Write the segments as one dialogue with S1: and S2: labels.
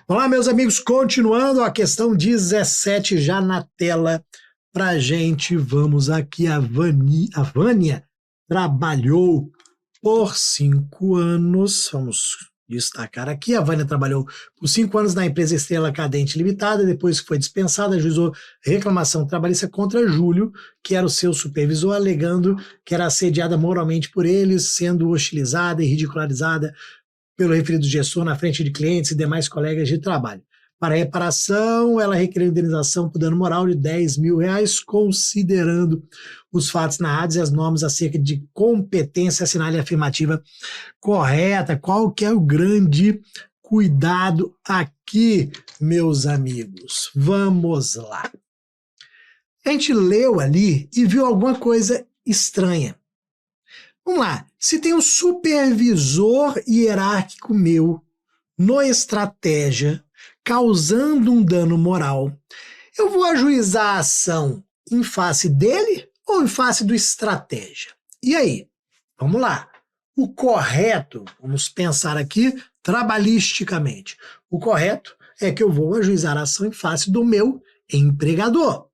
S1: Olá, meus amigos, continuando a questão 17 já na tela pra gente. Vamos aqui, a Vânia trabalhou por 5 anos, vamos destacar aqui, a Vânia trabalhou por 5 anos na empresa Estrela Cadente Limitada, depois que foi dispensada, ajuizou reclamação trabalhista contra Júlio, que era o seu supervisor, alegando que era assediada moralmente por eles, sendo hostilizada e ridicularizada pelo referido gestor na frente de clientes e demais colegas de trabalho. Para reparação, ela requeriu indenização por dano moral de R$10 mil, considerando os fatos narrados e as normas acerca de competência, assinale a afirmativa correta. Qual que é o grande cuidado aqui, meus amigos? Vamos lá. A gente leu ali e viu alguma coisa estranha. Vamos lá, se tem um supervisor hierárquico meu no estratégia causando um dano moral, eu vou ajuizar a ação em face dele ou em face do estratégia? E aí? Vamos lá. O correto, vamos pensar aqui trabalhisticamente, o correto é que eu vou ajuizar a ação em face do meu empregador.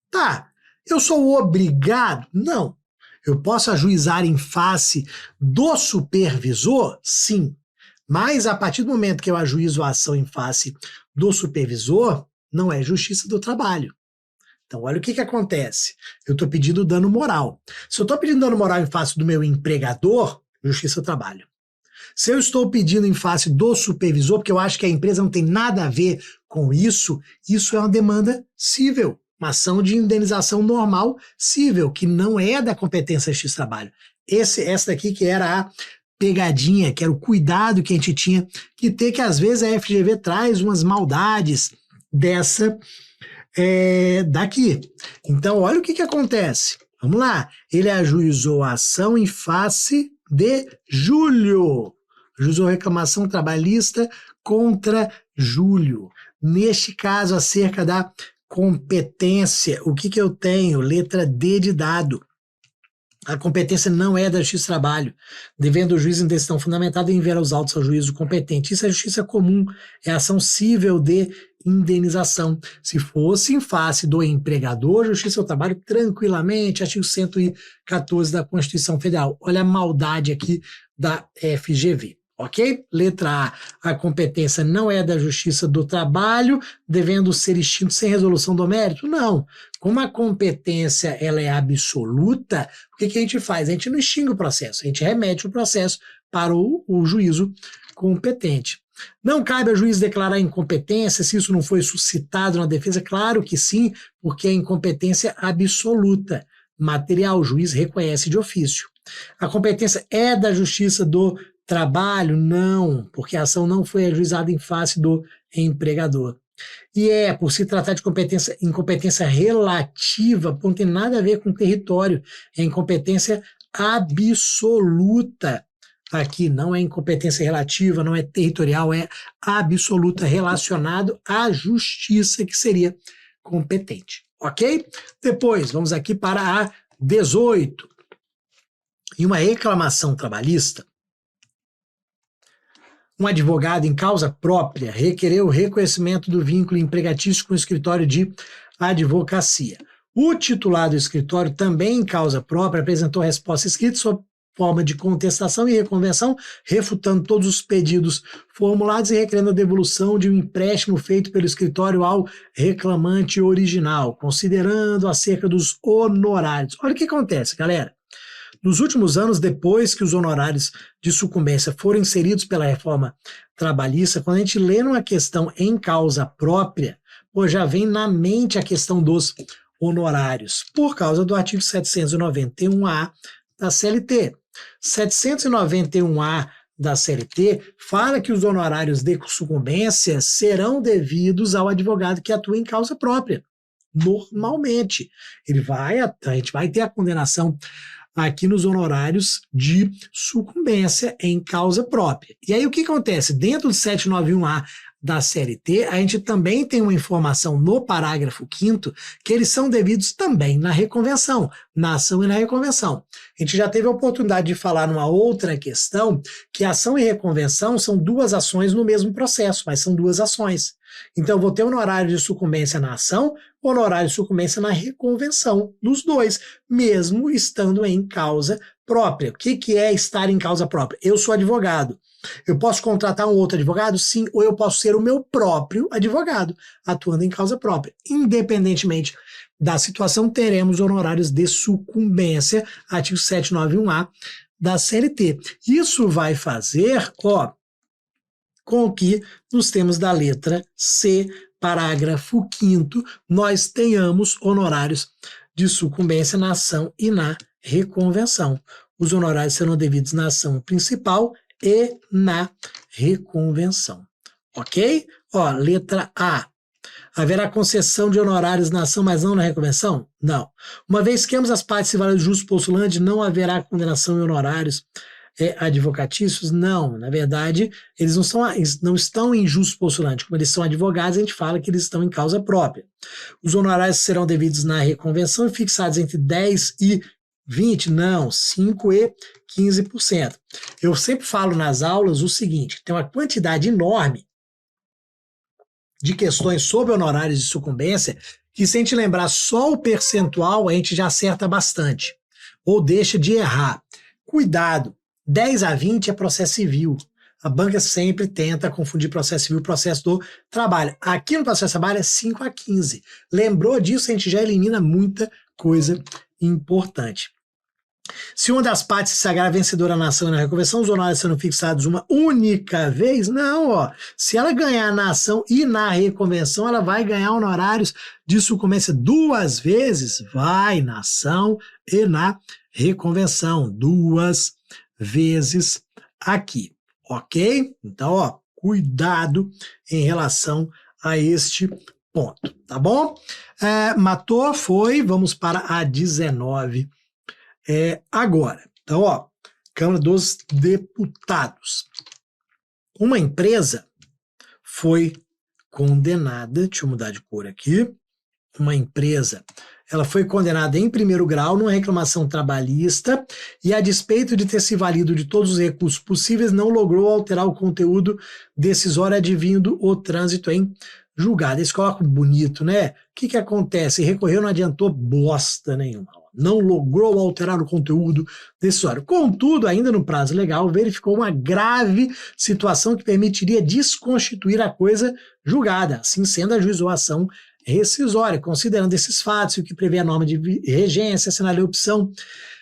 S1: Tá, eu sou obrigado? Não. Eu posso ajuizar em face do supervisor? Sim. Mas a partir do momento que eu ajuizo a ação em face do supervisor, não é justiça do trabalho. Então, olha o que acontece. Eu estou pedindo dano moral. Se eu estou pedindo dano moral em face do meu empregador, justiça do trabalho. Se eu estou pedindo em face do supervisor, porque eu acho que a empresa não tem nada a ver com isso, isso é uma demanda cível. Uma ação de indenização normal cível, que não é da competência X trabalho. Essa daqui que era a pegadinha, que era o cuidado que a gente tinha que ter, que às vezes a FGV traz umas maldades dessa daqui. Então, olha o que acontece. Vamos lá. Ele ajuizou a ação em face de Júlio. Ajuizou reclamação trabalhista contra Júlio. Neste caso, acerca da competência, o que eu tenho? Letra D de dado. A competência não é da Justiça do Trabalho, devendo o juiz em decisão fundamentada enviar os autos ao juízo competente. Isso é justiça comum, é ação cível de indenização. Se fosse em face do empregador, Justiça do Trabalho tranquilamente, artigo 114 da Constituição Federal. Olha a maldade aqui da FGV. Ok? Letra A competência não é da Justiça do Trabalho, devendo ser extinto sem resolução do mérito? Não. Como a competência ela é absoluta, o que a gente faz? A gente não extingue o processo, a gente remete o processo para o juízo competente. Não cabe ao juiz declarar incompetência se isso não foi suscitado na defesa? Claro que sim, porque é incompetência absoluta. Material, o juiz reconhece de ofício. A competência é da Justiça do Trabalho? Não, porque a ação não foi ajuizada em face do empregador. E por se tratar de incompetência relativa, não tem nada a ver com território, é incompetência absoluta. Aqui não é incompetência relativa, não é territorial, é absoluta, relacionado à justiça, que seria competente. Ok? Depois, vamos aqui para a 18. Em uma reclamação trabalhista, um advogado em causa própria requereu o reconhecimento do vínculo empregatício com o escritório de advocacia. O titular do escritório, também em causa própria, apresentou resposta escrita sob forma de contestação e reconvenção, refutando todos os pedidos formulados e requerendo a devolução de um empréstimo feito pelo escritório ao reclamante original, considerando acerca dos honorários. Olha o que acontece, galera. Nos últimos anos, depois que os honorários de sucumbência foram inseridos pela reforma trabalhista, quando a gente lê numa questão em causa própria, já vem na mente a questão dos honorários, por causa do artigo 791A da CLT. 791A da CLT fala que os honorários de sucumbência serão devidos ao advogado que atua em causa própria. Normalmente, a gente vai ter a condenação aqui nos honorários de sucumbência em causa própria. E aí o que acontece? Dentro do 791A da CLT, a gente também tem uma informação no parágrafo 5º que eles são devidos também na reconvenção, na ação e na reconvenção. A gente já teve a oportunidade de falar numa outra questão que ação e reconvenção são duas ações no mesmo processo, mas são duas ações. Então eu vou ter honorário de sucumbência na ação, honorário de sucumbência na reconvenção dos dois, mesmo estando em causa própria. O que é estar em causa própria? Eu sou advogado. Eu posso contratar um outro advogado? Sim, ou eu posso ser o meu próprio advogado, atuando em causa própria. Independentemente da situação, teremos honorários de sucumbência, artigo 791A da CLT. Isso vai fazer, com que nos termos da letra C, parágrafo 5º, nós tenhamos honorários de sucumbência na ação e na reconvenção. Os honorários serão devidos na ação principal e na reconvenção. Ok? Letra A. Haverá concessão de honorários na ação, mas não na reconvenção? Não. Uma vez que ambas as partes se valem do justo postulante, não haverá condenação em honorários advocatícios? Não. Na verdade, eles não estão em justo postulante. Como eles são advogados, a gente fala que eles estão em causa própria. Os honorários serão devidos na reconvenção e fixados entre 10% e 20%? Não, 5% e 15%. Eu sempre falo nas aulas o seguinte, tem uma quantidade enorme de questões sobre honorários de sucumbência que, se a gente lembrar só o percentual, a gente já acerta bastante, ou deixa de errar. Cuidado, 10 a 20 é processo civil. A banca sempre tenta confundir processo civil e processo do trabalho. Aqui no processo do trabalho é 5 a 15. Lembrou disso, a gente já elimina muita coisa importante. Se uma das partes se sagrar vencedora na ação e na reconvenção, os honorários serão fixados uma única vez? Não, se ela ganhar na ação e na reconvenção, ela vai ganhar honorários de sucumbência duas vezes? Vai na ação e na reconvenção, duas vezes aqui, ok? Então, cuidado em relação a este ponto, tá bom? Matou, foi, vamos para a 19 agora. Então, Câmara dos Deputados. Uma empresa foi condenada, deixa eu mudar de cor aqui, uma empresa, ela foi condenada em primeiro grau numa reclamação trabalhista e, a despeito de ter se valido de todos os recursos possíveis, não logrou alterar o conteúdo decisório advindo o trânsito em julgado. Eles colocam bonito, né? O que acontece? Recorreu, não adiantou bosta nenhuma. Não logrou alterar o conteúdo decisório. Contudo, ainda no prazo legal, verificou uma grave situação que permitiria desconstituir a coisa julgada, assim sendo, ajuizou a ação rescisória. Considerando esses fatos e o que prevê a norma de regência, assinalei a opção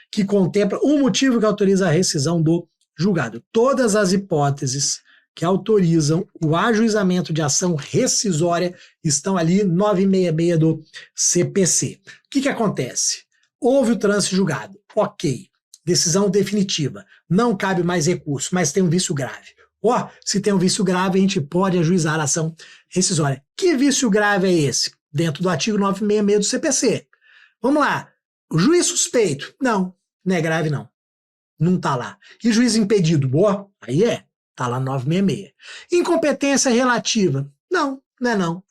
S1: que contempla o motivo que autoriza a rescisão do julgado. Todas as hipóteses que autorizam o ajuizamento de ação rescisória estão ali 966 do CPC. O que acontece? Houve o trânsito julgado, ok, decisão definitiva, não cabe mais recurso, mas tem um vício grave. Se tem um vício grave, a gente pode ajuizar a ação rescisória. Que vício grave é esse? Dentro do artigo 966 do CPC. Vamos lá, o juiz suspeito? Não é grave não, não está lá. E juiz impedido? Aí está lá 966. Incompetência relativa? Não é não.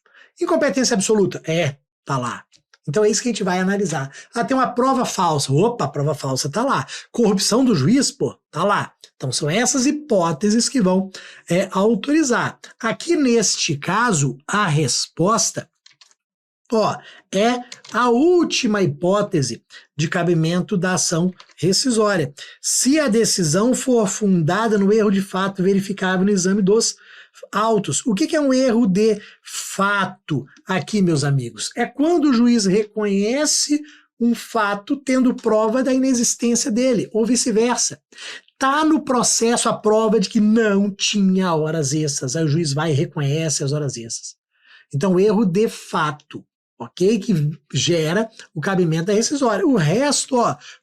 S1: Incompetência absoluta? Está lá. Então é isso que a gente vai analisar. Tem uma prova falsa. A prova falsa está lá. Corrupção do juiz? Está lá. Então são essas hipóteses que vão autorizar. Aqui neste caso, a resposta é a última hipótese de cabimento da ação rescisória. Se a decisão for fundada no erro de fato verificável no exame dos autos. O que é um erro de fato aqui, meus amigos? É quando o juiz reconhece um fato tendo prova da inexistência dele, ou vice-versa. Está no processo a prova de que não tinha horas extras. Aí o juiz vai e reconhece as horas extras. Então, erro de fato, ok? Que gera o cabimento da rescisória. O resto,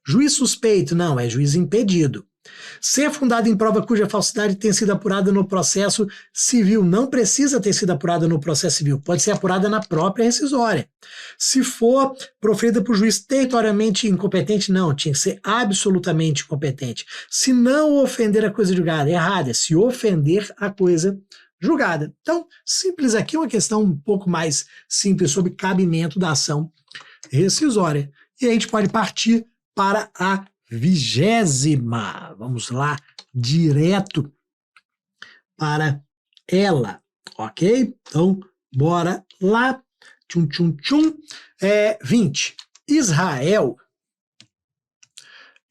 S1: juiz suspeito, não, é juiz impedido. Ser fundado em prova cuja falsidade tenha sido apurada no processo civil. Não precisa ter sido apurada no processo civil, pode ser apurada na própria rescisória. Se for proferida por juiz territorialmente incompetente, não, tinha que ser absolutamente competente. Se não ofender a coisa julgada, errada, se ofender a coisa julgada. Então, simples aqui, uma questão um pouco mais simples sobre cabimento da ação rescisória. E a gente pode partir para a 20ª. Vamos lá, direto para ela, ok? Então, bora lá. Tchum, tchum, tchum. 20. Israel,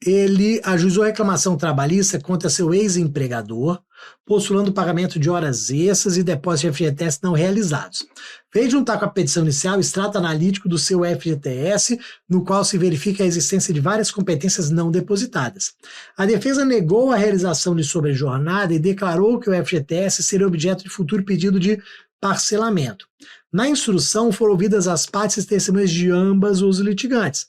S1: ele ajuizou reclamação trabalhista contra seu ex-empregador, postulando o pagamento de horas extras e depósitos de FGTS não realizados. Veio juntar com a petição inicial o extrato analítico do seu FGTS, no qual se verifica a existência de várias competências não depositadas. A defesa negou a realização de sobrejornada e declarou que o FGTS seria objeto de futuro pedido de parcelamento. Na instrução foram ouvidas as partes e testemunhas de ambas os litigantes.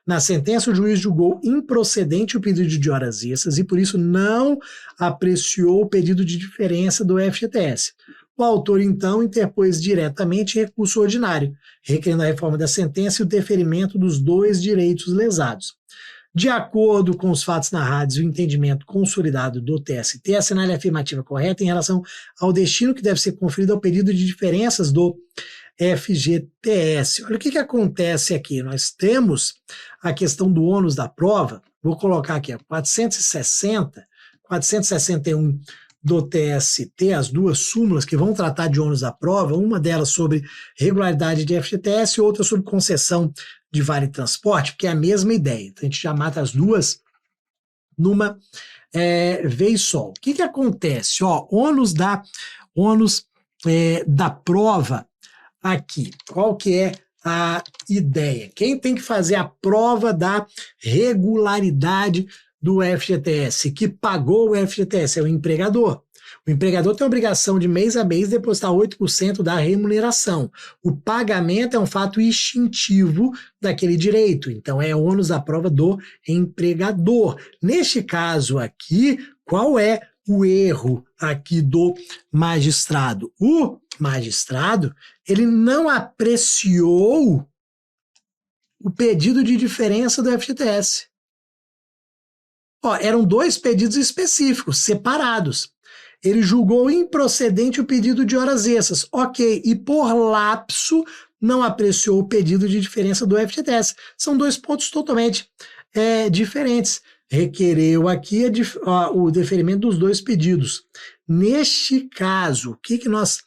S1: Na sentença, o juiz julgou improcedente o pedido de horas extras e, por isso, não apreciou o pedido de diferença do FGTS. O autor, então, interpôs diretamente recurso ordinário, requerendo a reforma da sentença e o deferimento dos dois direitos lesados. De acordo com os fatos narrados e o entendimento consolidado do TST, assinale a afirmativa correta em relação ao destino que deve ser conferido ao pedido de diferenças do FGTS. Olha o que acontece aqui. Nós temos a questão do ônus da prova. Vou colocar aqui, 460, 461 do TST, as duas súmulas que vão tratar de ônus da prova, uma delas sobre regularidade de FGTS e outra sobre concessão de vale transporte, porque é a mesma ideia. Então a gente já mata as duas numa vez só. O que acontece? Ônus da prova aqui. Qual que é a ideia? Quem tem que fazer a prova da regularidade do FGTS, que pagou o FGTS, é o empregador. O empregador tem a obrigação de mês a mês depositar 8% da remuneração. O pagamento é um fato extintivo daquele direito, então é ônus da prova do empregador. Neste caso aqui, qual é o erro aqui do magistrado? O magistrado, ele não apreciou o pedido de diferença do FGTS. Eram dois pedidos específicos, separados. Ele julgou improcedente o pedido de horas extras. Ok, e por lapso não apreciou o pedido de diferença do FGTS. São dois pontos totalmente diferentes. Requereu aqui o deferimento dos dois pedidos. Neste caso, o que nós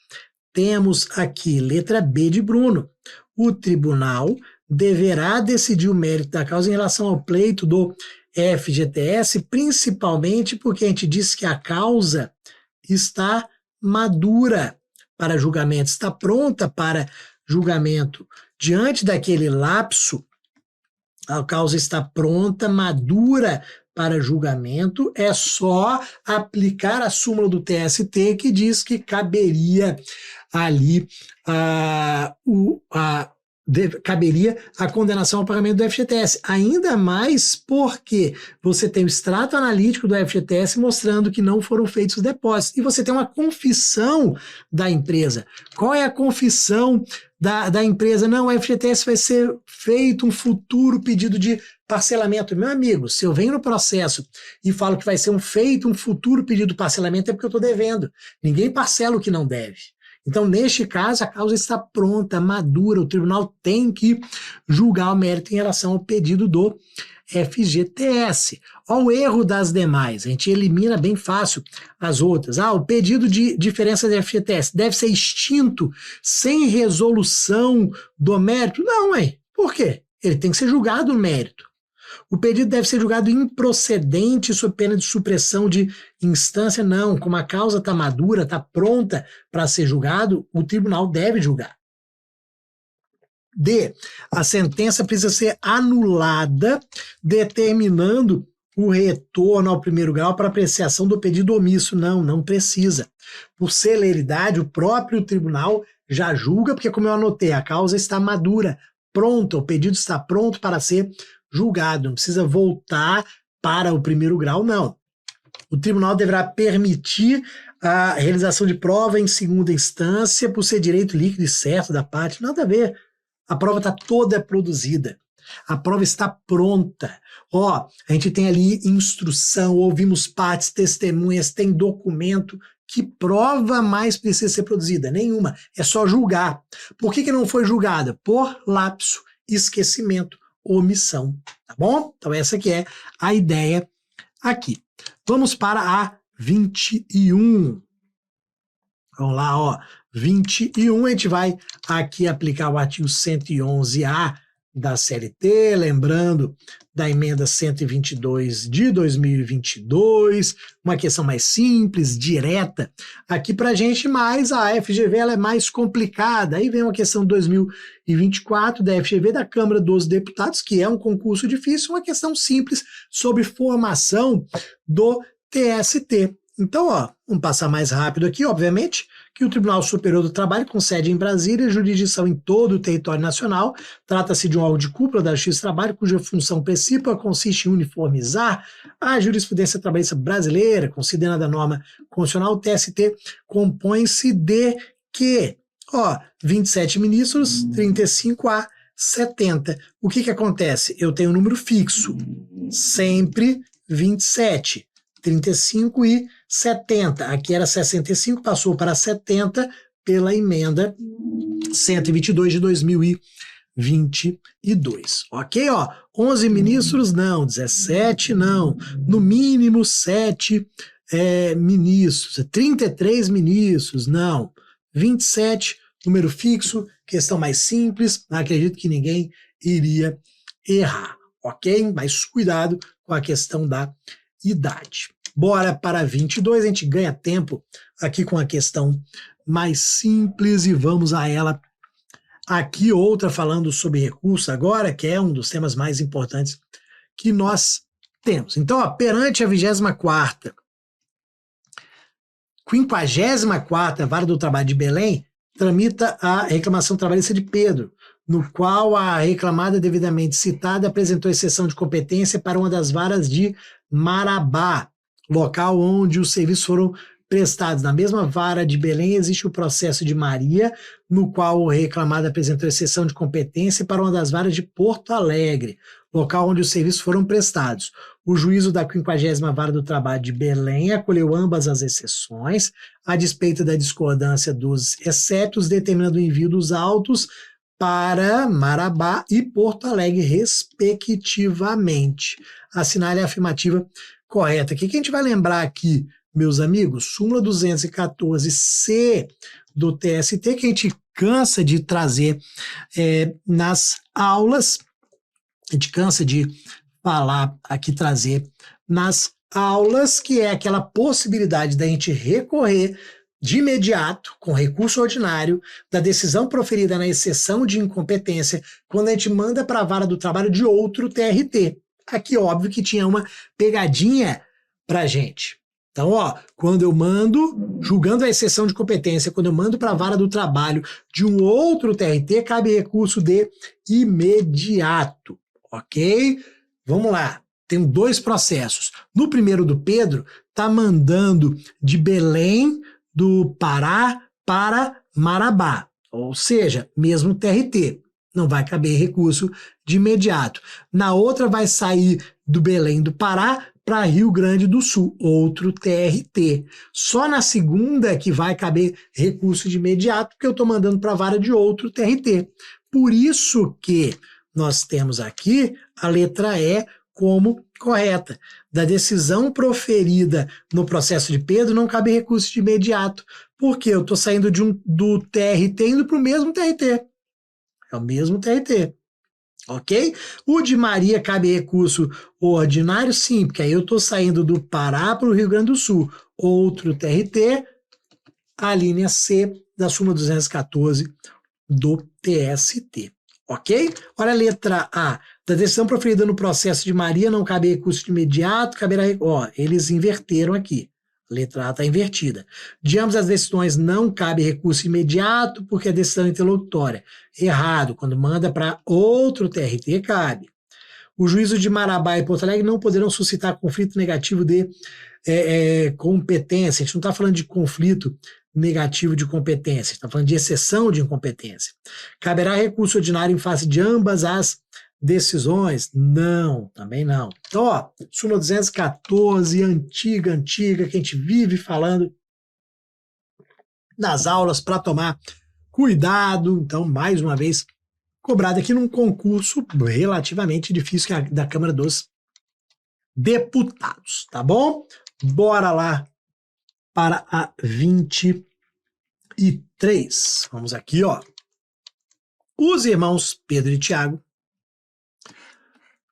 S1: temos aqui? Letra B de Bruno. O tribunal deverá decidir o mérito da causa em relação ao pleito do FGTS, principalmente porque a gente disse que a causa está madura para julgamento, está pronta para julgamento. Diante daquele lapso, a causa está pronta, madura para julgamento, é só aplicar a súmula do TST que diz que caberia ali caberia a condenação ao pagamento do FGTS, ainda mais porque você tem o extrato analítico do FGTS mostrando que não foram feitos os depósitos, e você tem uma confissão da empresa. Qual é a confissão da empresa? Não, o FGTS vai ser feito um futuro pedido de parcelamento. Meu amigo, se eu venho no processo e falo que vai ser feito um futuro pedido de parcelamento, é porque eu estou devendo. Ninguém parcela o que não deve. Então, neste caso, a causa está pronta, madura, o tribunal tem que julgar o mérito em relação ao pedido do FGTS. Olha o erro das demais, a gente elimina bem fácil as outras. O pedido de diferença do FGTS deve ser extinto sem resolução do mérito? Não, por quê? Ele tem que ser julgado no mérito. O pedido deve ser julgado improcedente sob pena de supressão de instância? Não, como a causa está madura, está pronta para ser julgado, o tribunal deve julgar. D. A sentença precisa ser anulada, determinando o retorno ao primeiro grau para apreciação do pedido omisso. Não precisa. Por celeridade, o próprio tribunal já julga, porque, como eu anotei, a causa está madura, pronta, o pedido está pronto para ser julgado, não precisa voltar para o primeiro grau, não. O tribunal deverá permitir a realização de prova em segunda instância por ser direito líquido e certo da parte. Nada a ver. A prova está toda produzida. A prova está pronta. A gente tem ali instrução, ouvimos partes, testemunhas, tem documento Que prova mais precisa ser produzida? Nenhuma. É só julgar. Por que não foi julgada? Por lapso, esquecimento, omissão. Tá bom? Então essa que é a ideia aqui. Vamos para a 21. Vamos lá, ó. 21, a gente vai aqui aplicar o artigo 111A da CLT, lembrando da emenda 122 de 2022, uma questão mais simples, direta aqui pra gente, mas a FGV ela é mais complicada. Aí vem uma questão 2024 da FGV da Câmara dos Deputados, que é um concurso difícil, uma questão simples sobre formação do TST. Então, ó, vamos passar mais rápido aqui, obviamente, que o Tribunal Superior do Trabalho, com sede em Brasília, jurisdição em todo o território nacional, trata-se de um órgão de cúpula da Justiça do Trabalho, cuja função principal consiste em uniformizar a jurisprudência trabalhista brasileira, considerando a norma constitucional. O TST compõe-se de que, ó, 27 ministros, 35 a 70. O que acontece? Eu tenho um número fixo, sempre 27. 35 e 70. Aqui era 65, passou para 70 pela emenda 122 de 2022. Ok? Ó, 11 ministros, não. 17, não. No mínimo 7 ministros. 33 ministros, não. 27, número fixo, questão mais simples. Acredito que ninguém iria errar. Ok? Mas cuidado com a questão da idade. Bora para 22, a gente ganha tempo aqui com a questão mais simples e vamos a ela. Aqui outra falando sobre recurso agora, que é um dos temas mais importantes que nós temos. Então, ó, perante a 54ª Vara do Trabalho de Belém, tramita a reclamação trabalhista de Pedro, no qual a reclamada devidamente citada apresentou exceção de competência para uma das varas de Marabá, local onde os serviços foram prestados. Na mesma vara de Belém existe o processo de Maria, no qual o reclamado apresentou exceção de competência para uma das varas de Porto Alegre, local onde os serviços foram prestados. O juízo da 50ª Vara do Trabalho de Belém acolheu ambas as exceções, a despeito da discordância dos excetos, determinando o envio dos autos para Marabá e Porto Alegre, respectivamente. Assinale a afirmativa correta. O que a gente vai lembrar aqui, meus amigos? Súmula 214C do TST, que a gente cansa de trazer nas aulas, a gente cansa de falar aqui, trazer nas aulas, que é aquela possibilidade da gente recorrer de imediato, com recurso ordinário, da decisão proferida na exceção de incompetência, quando a gente manda para a vara do trabalho de outro TRT. Aqui, óbvio que tinha uma pegadinha pra gente. Então, ó, quando eu mando, julgando a exceção de competência, quando eu mando para a vara do trabalho de um outro TRT, cabe recurso de imediato, ok? Vamos lá, tem 2 processos. No primeiro do Pedro, tá mandando de Belém do Pará para Marabá, ou seja, mesmo TRT. Não vai caber recurso de imediato. Na outra vai sair do Belém do Pará para Rio Grande do Sul, outro TRT. Só na segunda que vai caber recurso de imediato, porque eu estou mandando para a vara de outro TRT. Por isso que nós temos aqui a letra E como correta. Da decisão proferida no processo de Pedro não cabe recurso de imediato, porque eu estou saindo do TRT indo para o mesmo TRT. É o mesmo TRT, ok? O de Maria cabe recurso ordinário? Sim, porque aí eu estou saindo do Pará para o Rio Grande do Sul. Outro TRT, a linha C da súmula 214 do TST, ok? Olha a letra A. Da decisão proferida no processo de Maria não cabe recurso de imediato, caberá... Ó, eles inverteram aqui. A letra A está invertida. De ambas as decisões não cabe recurso imediato porque a decisão é interlocutória. Errado. Quando manda para outro TRT, cabe. O juízo de Marabá e Porto Alegre não poderão suscitar conflito negativo de competência. A gente não está falando de conflito negativo de competência, está falando de exceção de incompetência. Caberá recurso ordinário em face de ambas as decisões? Não, também não. Então, ó, súmula 214, antiga, que a gente vive falando das aulas para tomar cuidado. Então, mais uma vez, cobrado aqui num concurso relativamente difícil, que é da Câmara dos Deputados, tá bom? Bora lá para a 23. Vamos aqui, ó. Os irmãos Pedro e Tiago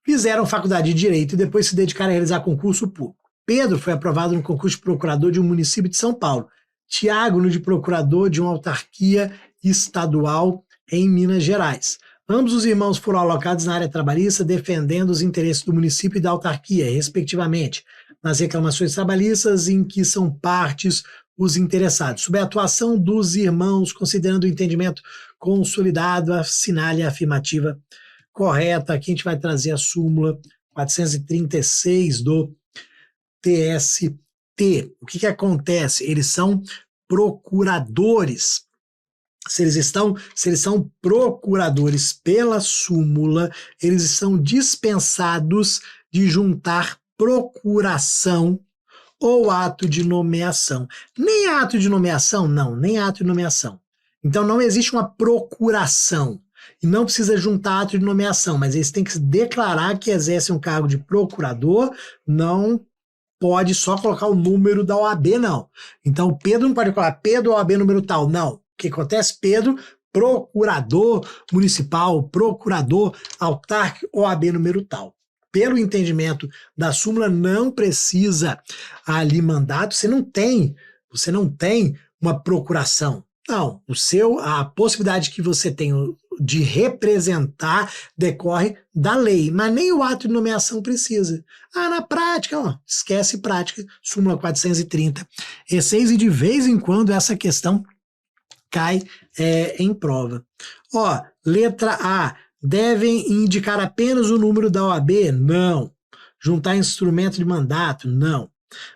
S1: fizeram faculdade de Direito e depois se dedicaram a realizar concurso público. Pedro foi aprovado no concurso de procurador de um município de São Paulo. Tiago no de procurador de uma autarquia estadual em Minas Gerais. Ambos os irmãos foram alocados na área trabalhista, defendendo os interesses do município e da autarquia, respectivamente, nas reclamações trabalhistas em que são partes os interessados. Sob a atuação dos irmãos, considerando o entendimento consolidado, assinale a afirmativa correta. Aqui a gente vai trazer a súmula 436 do TST. O que acontece? Eles são procuradores. Se eles são procuradores pela súmula, eles são dispensados de juntar procuração ou ato de nomeação. Nem ato de nomeação? Não, nem ato de nomeação. Então não existe uma procuração. E não precisa juntar ato de nomeação, mas eles têm que declarar que exercem um cargo de procurador, não pode só colocar o número da OAB, não. Então Pedro não pode colocar Pedro OAB número tal, não. O que acontece? Pedro, procurador municipal, procurador autárquico, OAB número tal. Pelo entendimento da súmula, não precisa ali mandato, você não tem uma procuração. Não, a possibilidade que você tem de representar decorre da lei, mas nem o ato de nomeação precisa. Na prática, ó, esquece prática, súmula 430. E de vez em quando essa questão cai em prova. Ó, letra A, devem indicar apenas o número da OAB? Não. Juntar instrumento de mandato? Não.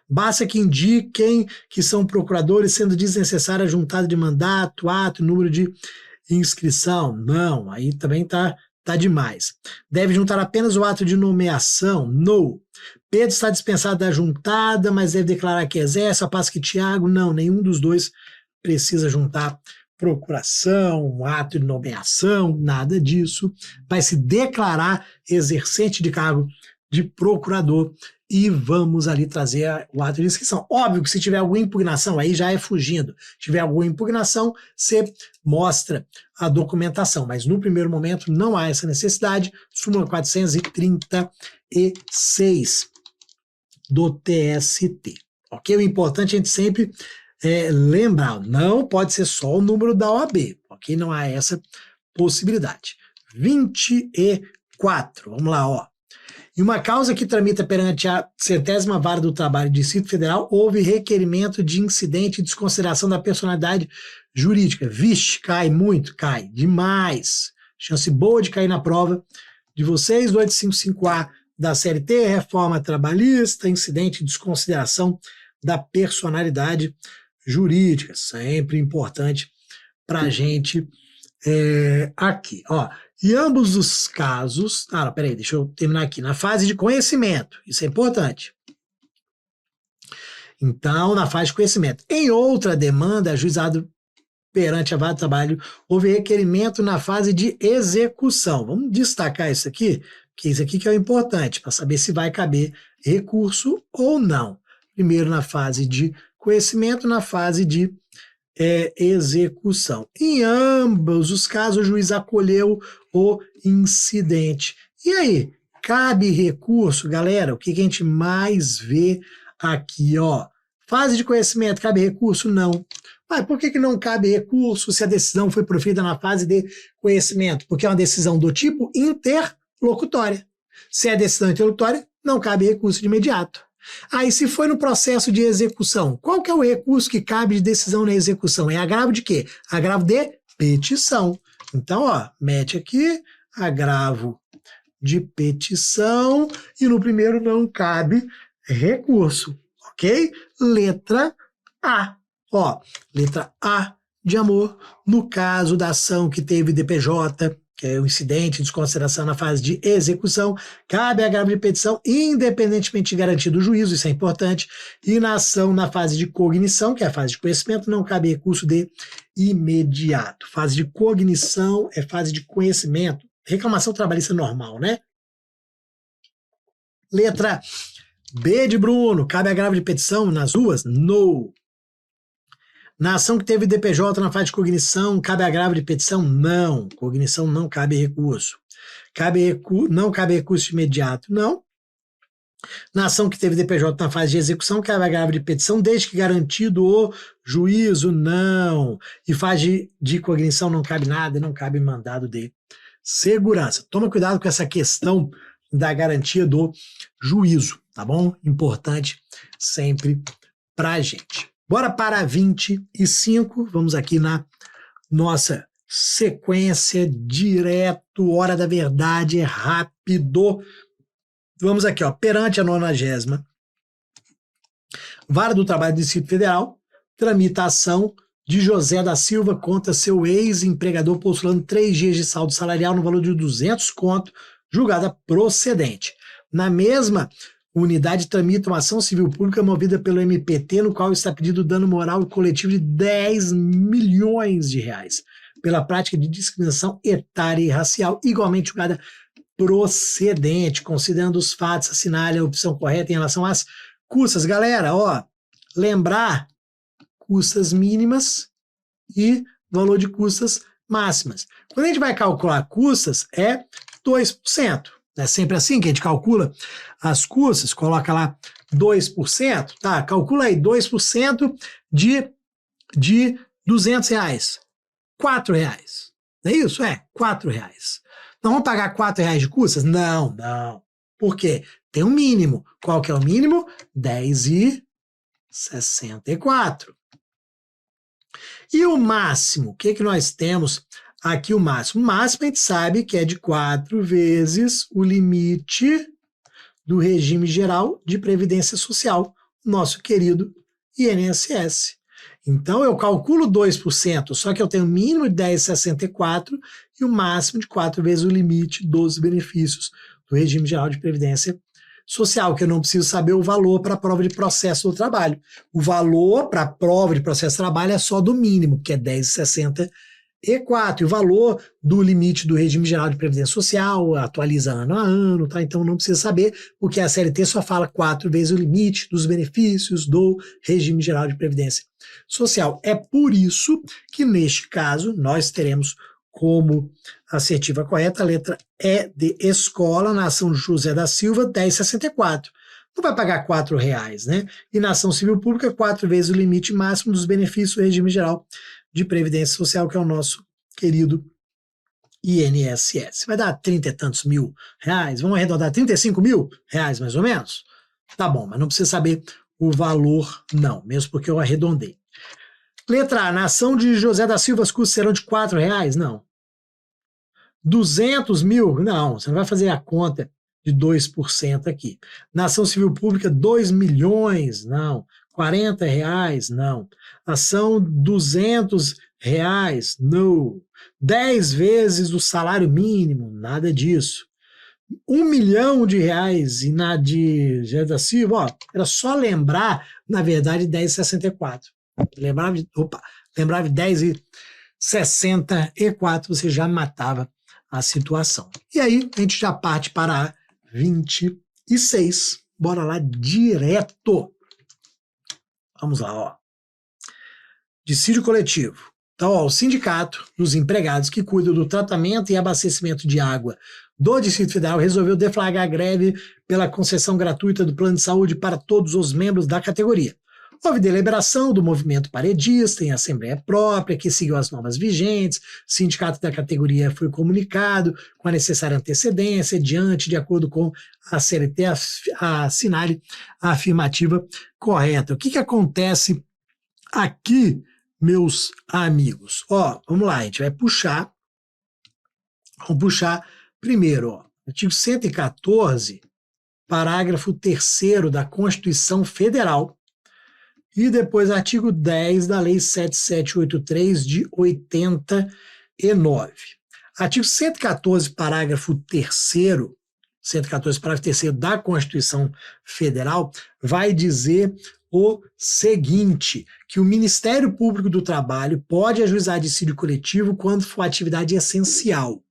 S1: Basta que indiquem que são procuradores, sendo desnecessária a juntada de mandato, ato, número de inscrição? Não, aí também tá demais. Deve juntar apenas o ato de nomeação? Não. Pedro está dispensado da juntada, mas deve declarar que exerce, ao passo que Tiago, não, nenhum dos dois precisa juntar procuração, ato de nomeação, nada disso. Vai se declarar exercente de cargo de procurador e vamos ali trazer o ato de inscrição. Óbvio que se tiver alguma impugnação, aí já é fugindo. Se tiver alguma impugnação, você mostra a documentação, mas no primeiro momento não há essa necessidade. Súmula 436 do TST. Ok? O importante é a gente sempre lembrar, não pode ser só o número da OAB, ok? Não há essa possibilidade. 24, vamos lá, ó. Em uma causa que tramita perante a 70ª Vara do Trabalho do Distrito Federal, houve requerimento de incidente e desconsideração da personalidade jurídica. Vixe, cai muito, cai demais. Chance boa de cair na prova de vocês, do 855A da CLT, reforma trabalhista, incidente e desconsideração da personalidade jurídica. Sempre importante para a gente aqui, ó. E ambos os casos... não, peraí, deixa eu terminar aqui. Na fase de conhecimento, isso é importante. Então, na fase de conhecimento. Em outra demanda, ajuizado perante a Vara do Trabalho, houve requerimento na fase de execução. Vamos destacar isso aqui, porque isso aqui que é o importante, para saber se vai caber recurso ou não. Primeiro na fase de conhecimento, na fase de execução. Em ambos os casos, o juiz acolheu o incidente. E aí, cabe recurso, galera? O que a gente mais vê aqui, ó? Fase de conhecimento, cabe recurso? Não. Mas por que não cabe recurso se a decisão foi proferida na fase de conhecimento? Porque é uma decisão do tipo interlocutória. Se é decisão interlocutória, não cabe recurso de imediato. Aí, se foi no processo de execução, qual que é o recurso que cabe de decisão na execução? É agravo de quê? Agravo de petição. Então, ó, mete aqui, agravo de petição, e no primeiro não cabe recurso, ok? Letra A. Ó, letra A de amor, no caso da ação que teve DPJ, que é o incidente de desconsideração na fase de execução, cabe agravo de petição independentemente de garantido o juízo, isso é importante, e na ação na fase de cognição, que é a fase de conhecimento, não cabe recurso de imediato. Fase de cognição é fase de conhecimento, reclamação trabalhista normal, né? Letra B de Bruno, cabe agravo de petição nas duas? No. Na ação que teve DPJ na fase de cognição, cabe agravo de petição? Não. Cognição não cabe recurso. Não cabe recurso imediato? Não. Na ação que teve DPJ na fase de execução, cabe agravo de petição, desde que garantido o juízo? Não. E fase de cognição não cabe nada, não cabe mandado de segurança. Toma cuidado com essa questão da garantia do juízo, tá bom? Importante sempre pra gente. Bora para 25, vamos aqui na nossa sequência direto, hora da verdade, rápido. Vamos aqui, ó, perante a 90ª Vara do Trabalho do Distrito Federal, tramita a ação de José da Silva contra seu ex-empregador postulando 3 dias de saldo salarial no valor de 200 conto, julgada procedente. Na mesma unidade tramita uma ação civil pública movida pelo MPT, no qual está pedido dano moral e coletivo de 10 milhões de reais pela prática de discriminação etária e racial, igualmente julgada procedente, considerando os fatos, assinale a opção correta em relação às custas. Galera, ó, lembrar custas mínimas e valor de custas máximas. Quando a gente vai calcular custas, é 2%. É sempre assim que a gente calcula as custas, coloca lá 2%, tá? Calcula aí 2% de R$200. R$4. Não é isso? É, R$4. Não vamos pagar R$4 de custas? Não, não. Por quê? Tem um mínimo. Qual que é o mínimo? R$10,64. E o máximo? O que que nós temos aqui o máximo? O máximo a gente sabe que é de 4 vezes o limite do regime geral de previdência social, nosso querido INSS. Então eu calculo 2%, só que eu tenho o mínimo de 10,64 e o máximo de 4 vezes o limite dos benefícios do regime geral de previdência social, que eu não preciso saber o valor para a prova de processo do trabalho. O valor para a prova de processo do trabalho é só do mínimo, que é 10,64. E o valor do limite do regime geral de previdência social atualiza ano a ano, tá? Então não precisa saber, porque a CLT só fala 4 vezes o limite dos benefícios do regime geral de previdência social. É por isso que neste caso nós teremos como assertiva correta a letra E de escola, na ação de José da Silva, 10,64. Não vai pagar R$4, né? E na ação civil pública, 4 vezes o limite máximo dos benefícios do regime geral de previdência social, que é o nosso querido INSS. Vai dar 30 e tantos mil reais, vamos arredondar 35 mil reais mais ou menos? Tá bom, mas não precisa saber o valor não, mesmo porque eu arredondei. Letra A, na ação de José da Silva os custos serão de R$4? Não. 200 mil? Não, você não vai fazer a conta de 2% aqui. Na ação civil pública, 2 milhões? Não. R$40? Não. Ação R$200? Não. 10 vezes o salário mínimo? Nada disso. R$1 milhão e na de José da Silva, ó, era só lembrar, na verdade, 10,64. Lembrava de 10,64, você já matava a situação. E aí, a gente já parte para a 26. Bora lá direto. Vamos lá, ó. Dissídio coletivo. Então, ó, o sindicato dos empregados que cuidam do tratamento e abastecimento de água do Distrito Federal resolveu deflagrar greve pela concessão gratuita do plano de saúde para todos os membros da categoria. Houve deliberação do movimento paredista em assembleia própria, que seguiu as normas vigentes. O sindicato da categoria foi comunicado com a necessária antecedência, de acordo com a CLT, assinale a afirmativa correta. O que acontece aqui, meus amigos? Ó, vamos lá, a gente vai puxar. Vamos puxar primeiro, ó, artigo 114, parágrafo 3º da Constituição Federal, e depois artigo 10 da Lei 7783 de 89. Artigo 114, parágrafo 3º, 114, parágrafo 3º da Constituição Federal, vai dizer o seguinte, que o Ministério Público do Trabalho pode ajuizar dissídio coletivo quando for atividade essencial.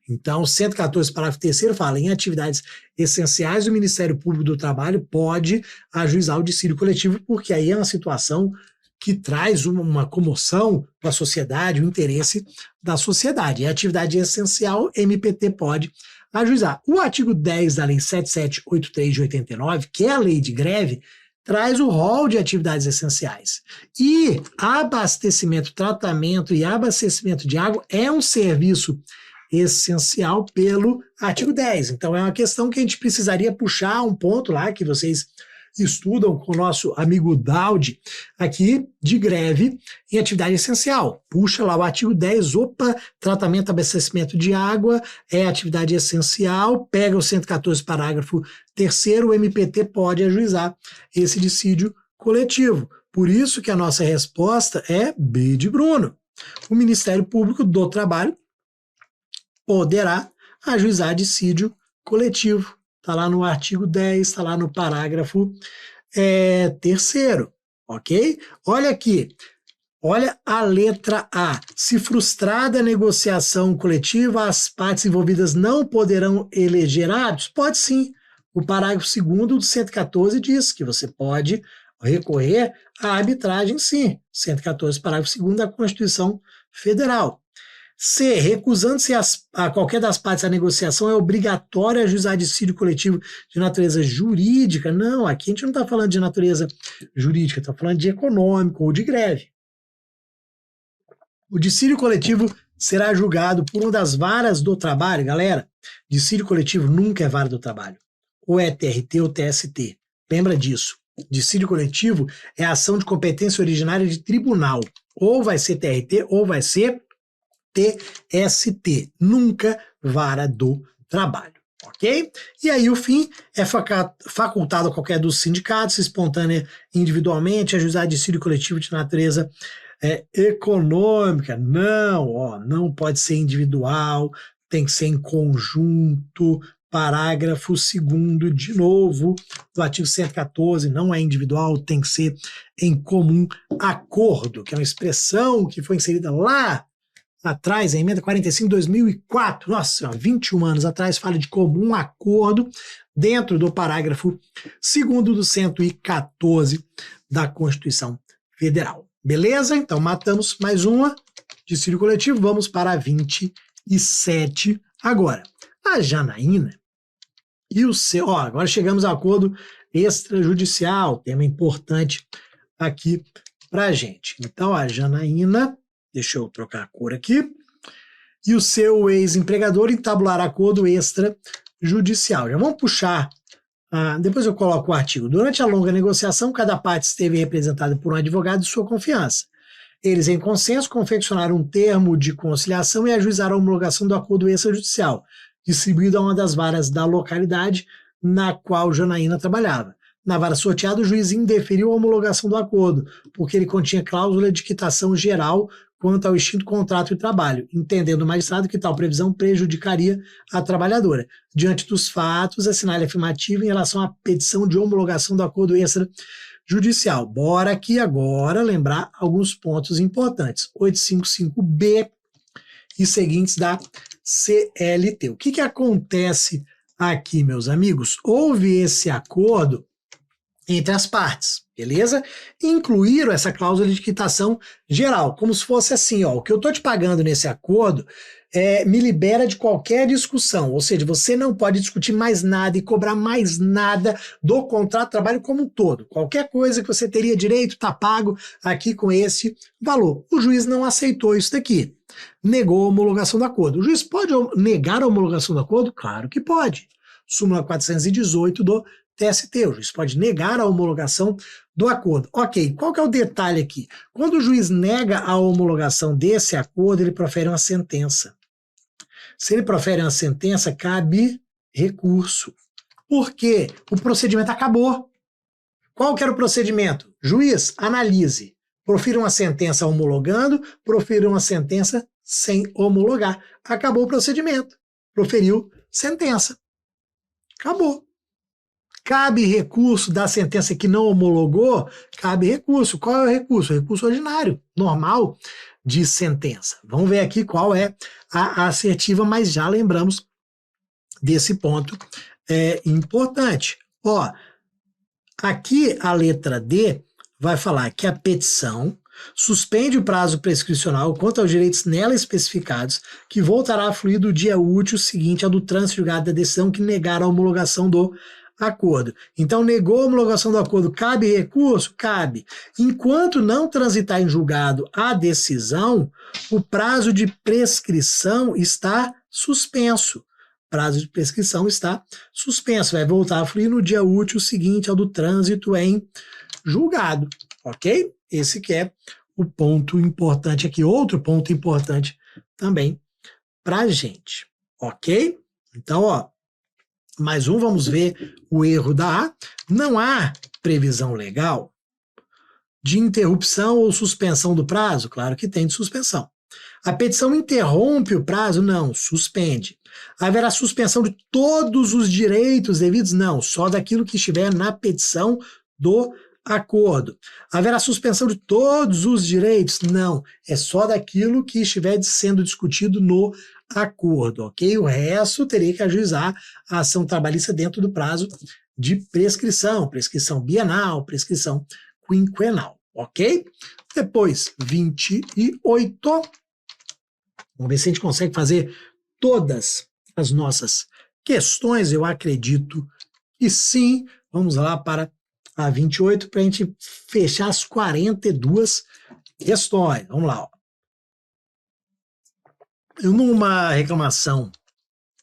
S1: Então, 114, parágrafo 3º fala, em atividades essenciais, o Ministério Público do Trabalho pode ajuizar o dissídio coletivo, porque aí é uma situação que traz uma comoção para a sociedade, o interesse da sociedade. É atividade essencial, MPT pode ajuizar. O artigo 10 da Lei 7783 de 89, que é a lei de greve, traz o rol de atividades essenciais. E abastecimento, tratamento e abastecimento de água é um serviço essencial pelo artigo 10. Então é uma questão que a gente precisaria puxar um ponto lá que vocês estudam com o nosso amigo Daudi aqui de greve em atividade essencial. Puxa lá o artigo 10, opa, tratamento, abastecimento de água é atividade essencial, pega o 114, parágrafo 3º, o MPT pode ajuizar esse dissídio coletivo. Por isso que a nossa resposta é B de Bruno. O Ministério Público do Trabalho poderá ajuizar dissídio coletivo. Está lá no artigo 10, está lá no parágrafo 3º, ok? Olha aqui, olha a letra A. Se frustrada a negociação coletiva, as partes envolvidas não poderão eleger árbitros? Pode sim. O parágrafo 2º do 114 diz que você pode recorrer à arbitragem, sim. 114, parágrafo 2º da Constituição Federal. C. Recusando-se a qualquer das partes da negociação, é obrigatório ajuizar dissídio coletivo de natureza jurídica. Não, aqui a gente não está falando de natureza jurídica, está falando de econômico ou de greve. O dissídio coletivo será julgado por uma das varas do trabalho. Galera, dissídio coletivo nunca é vara do trabalho. Ou é TRT ou TST. Lembra disso. Dissídio coletivo é ação de competência originária de tribunal. Ou vai ser TRT ou vai ser TST, nunca vara do trabalho, ok? E aí o fim é facultado a qualquer dos sindicatos, espontânea individualmente, ajuizar dissídio coletivo de natureza econômica. Não, não pode ser individual, tem que ser em conjunto. Parágrafo 2º, de novo, do artigo 114, não é individual, tem que ser em comum acordo, que é uma expressão que foi inserida lá atrás, a emenda 45 de 2004, nossa, 21 anos atrás, fala de comum acordo dentro do parágrafo 2º do 114 da Constituição Federal. Beleza? Então matamos mais uma, dissídio coletivo, vamos para a 27 agora. A Janaína e o seu, agora chegamos ao acordo extrajudicial, tema importante aqui pra gente. Então a Janaína, deixa eu trocar a cor aqui, e o seu ex-empregador entabular acordo extrajudicial. Já vamos puxar, depois eu coloco o artigo. Durante a longa negociação, cada parte esteve representada por um advogado de sua confiança. Eles, em consenso, confeccionaram um termo de conciliação e ajuizaram a homologação do acordo extrajudicial, distribuído a uma das varas da localidade na qual Janaína trabalhava. Na vara sorteada, o juiz indeferiu a homologação do acordo, porque ele continha cláusula de quitação geral quanto ao extinto contrato de trabalho, entendendo o magistrado que tal previsão prejudicaria a trabalhadora. Diante dos fatos, assinale afirmativo em relação à petição de homologação do acordo extrajudicial. Bora aqui agora lembrar alguns pontos importantes. 855B e seguintes da CLT. O que acontece aqui, meus amigos? Houve esse acordo entre as partes, beleza? Incluíram essa cláusula de quitação geral, como se fosse assim, o que eu estou te pagando nesse acordo me libera de qualquer discussão, ou seja, você não pode discutir mais nada e cobrar mais nada do contrato de trabalho como um todo. Qualquer coisa que você teria direito está pago aqui com esse valor. O juiz não aceitou isso daqui, negou a homologação do acordo. O juiz pode negar a homologação do acordo? Claro que pode. Súmula 418 do TST, o juiz pode negar a homologação do acordo. Ok, qual que é o detalhe aqui? Quando o juiz nega a homologação desse acordo, ele profere uma sentença. Se ele profere uma sentença, cabe recurso. Por quê? O procedimento acabou. Qual que era o procedimento? Juiz, analise. Profira uma sentença homologando, profira uma sentença sem homologar. Acabou o procedimento. Proferiu sentença. Acabou. Cabe recurso da sentença que não homologou? Cabe recurso. Qual é o recurso? O recurso ordinário, normal de sentença. Vamos ver aqui qual é a assertiva, mas já lembramos desse ponto importante. Ó, aqui a letra D vai falar que a petição suspende o prazo prescricional quanto aos direitos nela especificados, que voltará a fluir do dia útil seguinte ao do trânsito julgado da decisão que negar a homologação do acordo. Então, negou a homologação do acordo, cabe recurso? Cabe. Enquanto não transitar em julgado a decisão, o prazo de prescrição está suspenso. Prazo de prescrição está suspenso. Vai voltar a fluir no dia útil seguinte ao do trânsito em julgado. Ok? Esse que é o ponto importante aqui. Outro ponto importante também para a gente. Ok? Então, ó, mais um, vamos ver o erro da A. Não há previsão legal de interrupção ou suspensão do prazo? Claro que tem de suspensão. A petição interrompe o prazo? Não, suspende. Haverá suspensão de todos os direitos devidos? Não, só daquilo que estiver na petição do acordo. Haverá suspensão de todos os direitos? Não, é só daquilo que estiver sendo discutido no acordo, ok? O resto teria que ajuizar a ação trabalhista dentro do prazo de prescrição, prescrição bienal, prescrição quinquenal, ok? Depois, 28. Vamos ver se a gente consegue fazer todas as nossas questões. Eu acredito que sim. Vamos lá para a 28 para a gente fechar as 42 questões. Vamos lá, ó. Eu, numa reclamação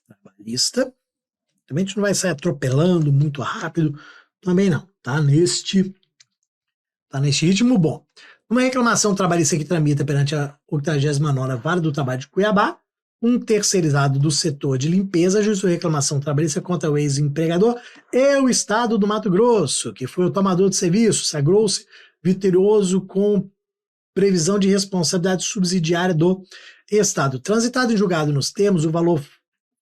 S1: trabalhista, também a gente não vai sair atropelando muito rápido, também não, tá neste ritmo bom. Uma reclamação trabalhista que tramita perante a 89ª Vara do Trabalho de Cuiabá, um terceirizado do setor de limpeza ajuizou reclamação trabalhista contra o ex-empregador e o Estado do Mato Grosso, que foi o tomador de serviço, sagrou-se vitorioso com previsão de responsabilidade subsidiária do Estado. Transitado em julgado nos termos, o valor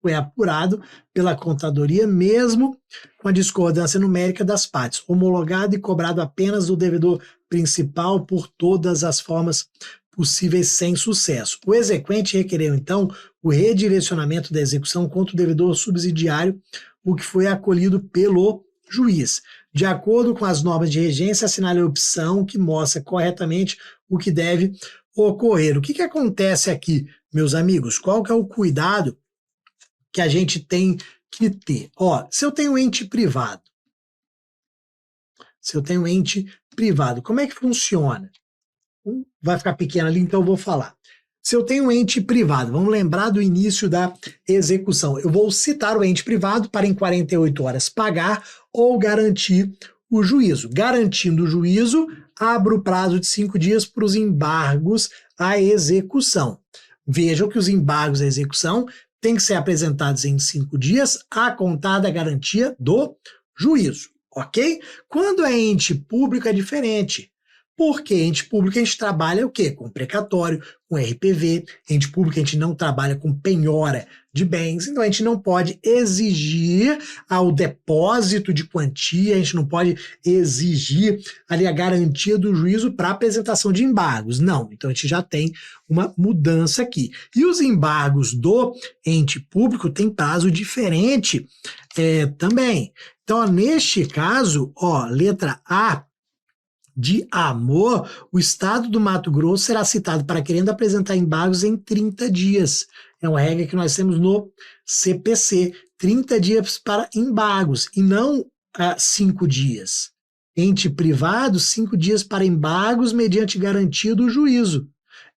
S1: foi apurado pela contadoria, mesmo com a discordância numérica das partes, homologado e cobrado apenas do devedor principal por todas as formas possíveis sem sucesso. O exequente requereu, então, o redirecionamento da execução contra o devedor subsidiário, o que foi acolhido pelo juiz. De acordo com as normas de regência, assinale a opção que mostra corretamente o que deve ocorrer. O que acontece aqui, meus amigos? Qual que é o cuidado que a gente tem que ter? Ó, se eu tenho ente privado, como é que funciona? Vai ficar pequeno ali, então eu vou falar. Se eu tenho um ente privado, vamos lembrar do início da execução. Eu vou citar o ente privado para em 48 horas pagar ou garantir o juízo. Garantindo o juízo, abro o prazo de 5 dias para os embargos à execução. Vejam que os embargos à execução têm que ser apresentados em 5 dias a contar da garantia do juízo, ok? Quando é ente público é diferente. Porque ente público a gente trabalha o quê? Com precatório, com RPV. Ente público a gente não trabalha com penhora de bens, então a gente não pode exigir ao depósito de quantia, a gente não pode exigir ali a garantia do juízo para apresentação de embargos. Não, então a gente já tem uma mudança aqui. E os embargos do ente público têm prazo diferente também. Então, ó, neste caso, ó, letra A, de amor, o Estado do Mato Grosso será citado para querendo apresentar embargos em 30 dias. É uma regra que nós temos no CPC. 30 dias para embargos e não 5 dias. Ente privado, 5 dias para embargos mediante garantia do juízo.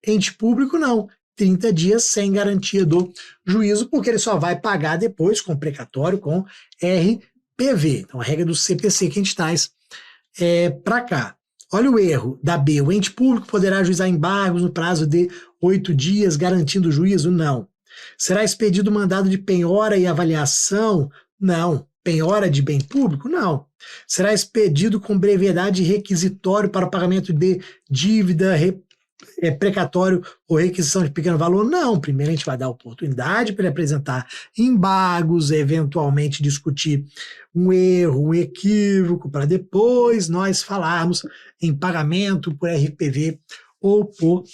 S1: Ente público, não. 30 dias sem garantia do juízo, porque ele só vai pagar depois com precatório, com RPV. Então, a regra do CPC que a gente traz para cá. Olha o erro da B. O ente público poderá ajuizar embargos no prazo de 8 dias, garantindo o juízo? Não. Será expedido mandado de penhora e avaliação? Não. Penhora de bem público? Não. Será expedido com brevidade requisitório para o pagamento de dívida precatório ou requisição de pequeno valor? Não, primeiro a gente vai dar oportunidade para ele apresentar embargos, eventualmente discutir um erro, um equívoco, para depois nós falarmos em pagamento por RPV ou por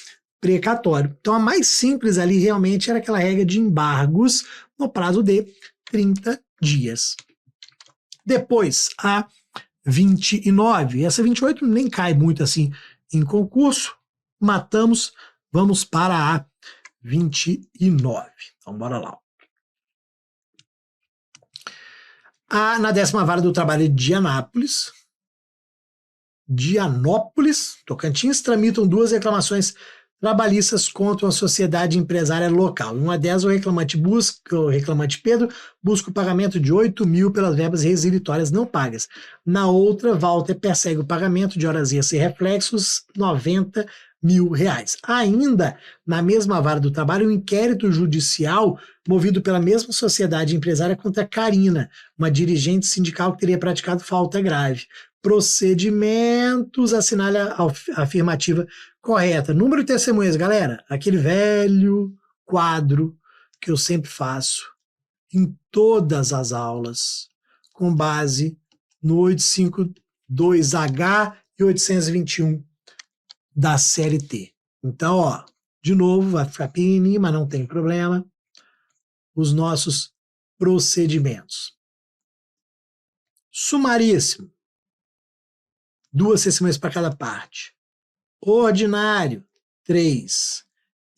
S1: precatório. Então a mais simples ali realmente era aquela regra de embargos no prazo de 30 dias. Depois a 29, essa 28 nem cai muito assim em concurso, matamos, vamos para a 29. Então, bora lá. Na 10ª Vara do Trabalho de Dianópolis, Tocantins, tramitam 2 reclamações trabalhistas contra uma sociedade empresária local. Em uma delas, o reclamante Pedro busca o pagamento de 8 mil pelas verbas resilitórias não pagas. Na outra, Walter persegue o pagamento de horas extras e reflexos, 90 mil reais. Ainda, na mesma vara do trabalho, um inquérito judicial movido pela mesma sociedade empresária contra Karina, uma dirigente sindical que teria praticado falta grave. Procedimentos, assinale a afirmativa correta. Número de testemunhas, galera, aquele velho quadro que eu sempre faço em todas as aulas, com base no 852H e 821 da CLT. Então, ó, de novo, vai ficar pequenininho, mas não tem problema. Os nossos procedimentos. Sumaríssimo. 2 testemunhas para cada parte. Ordinário, 3.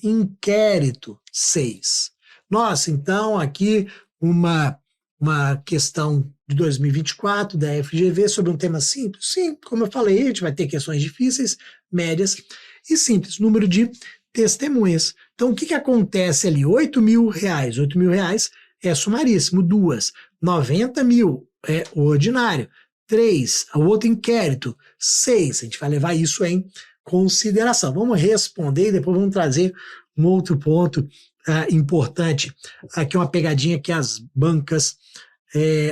S1: Inquérito, 6. Nossa, então aqui uma questão de 2024 da FGV sobre um tema simples? Sim, como eu falei, a gente vai ter questões difíceis, médias e simples. Número de testemunhas. Então, o que acontece ali? 8 mil reais. 8 mil reais é sumaríssimo. 2. 90 mil é ordinário. 3. O outro inquérito. 6. A gente vai levar isso em consideração. Vamos responder e depois vamos trazer um outro ponto importante. Aqui uma pegadinha que as bancas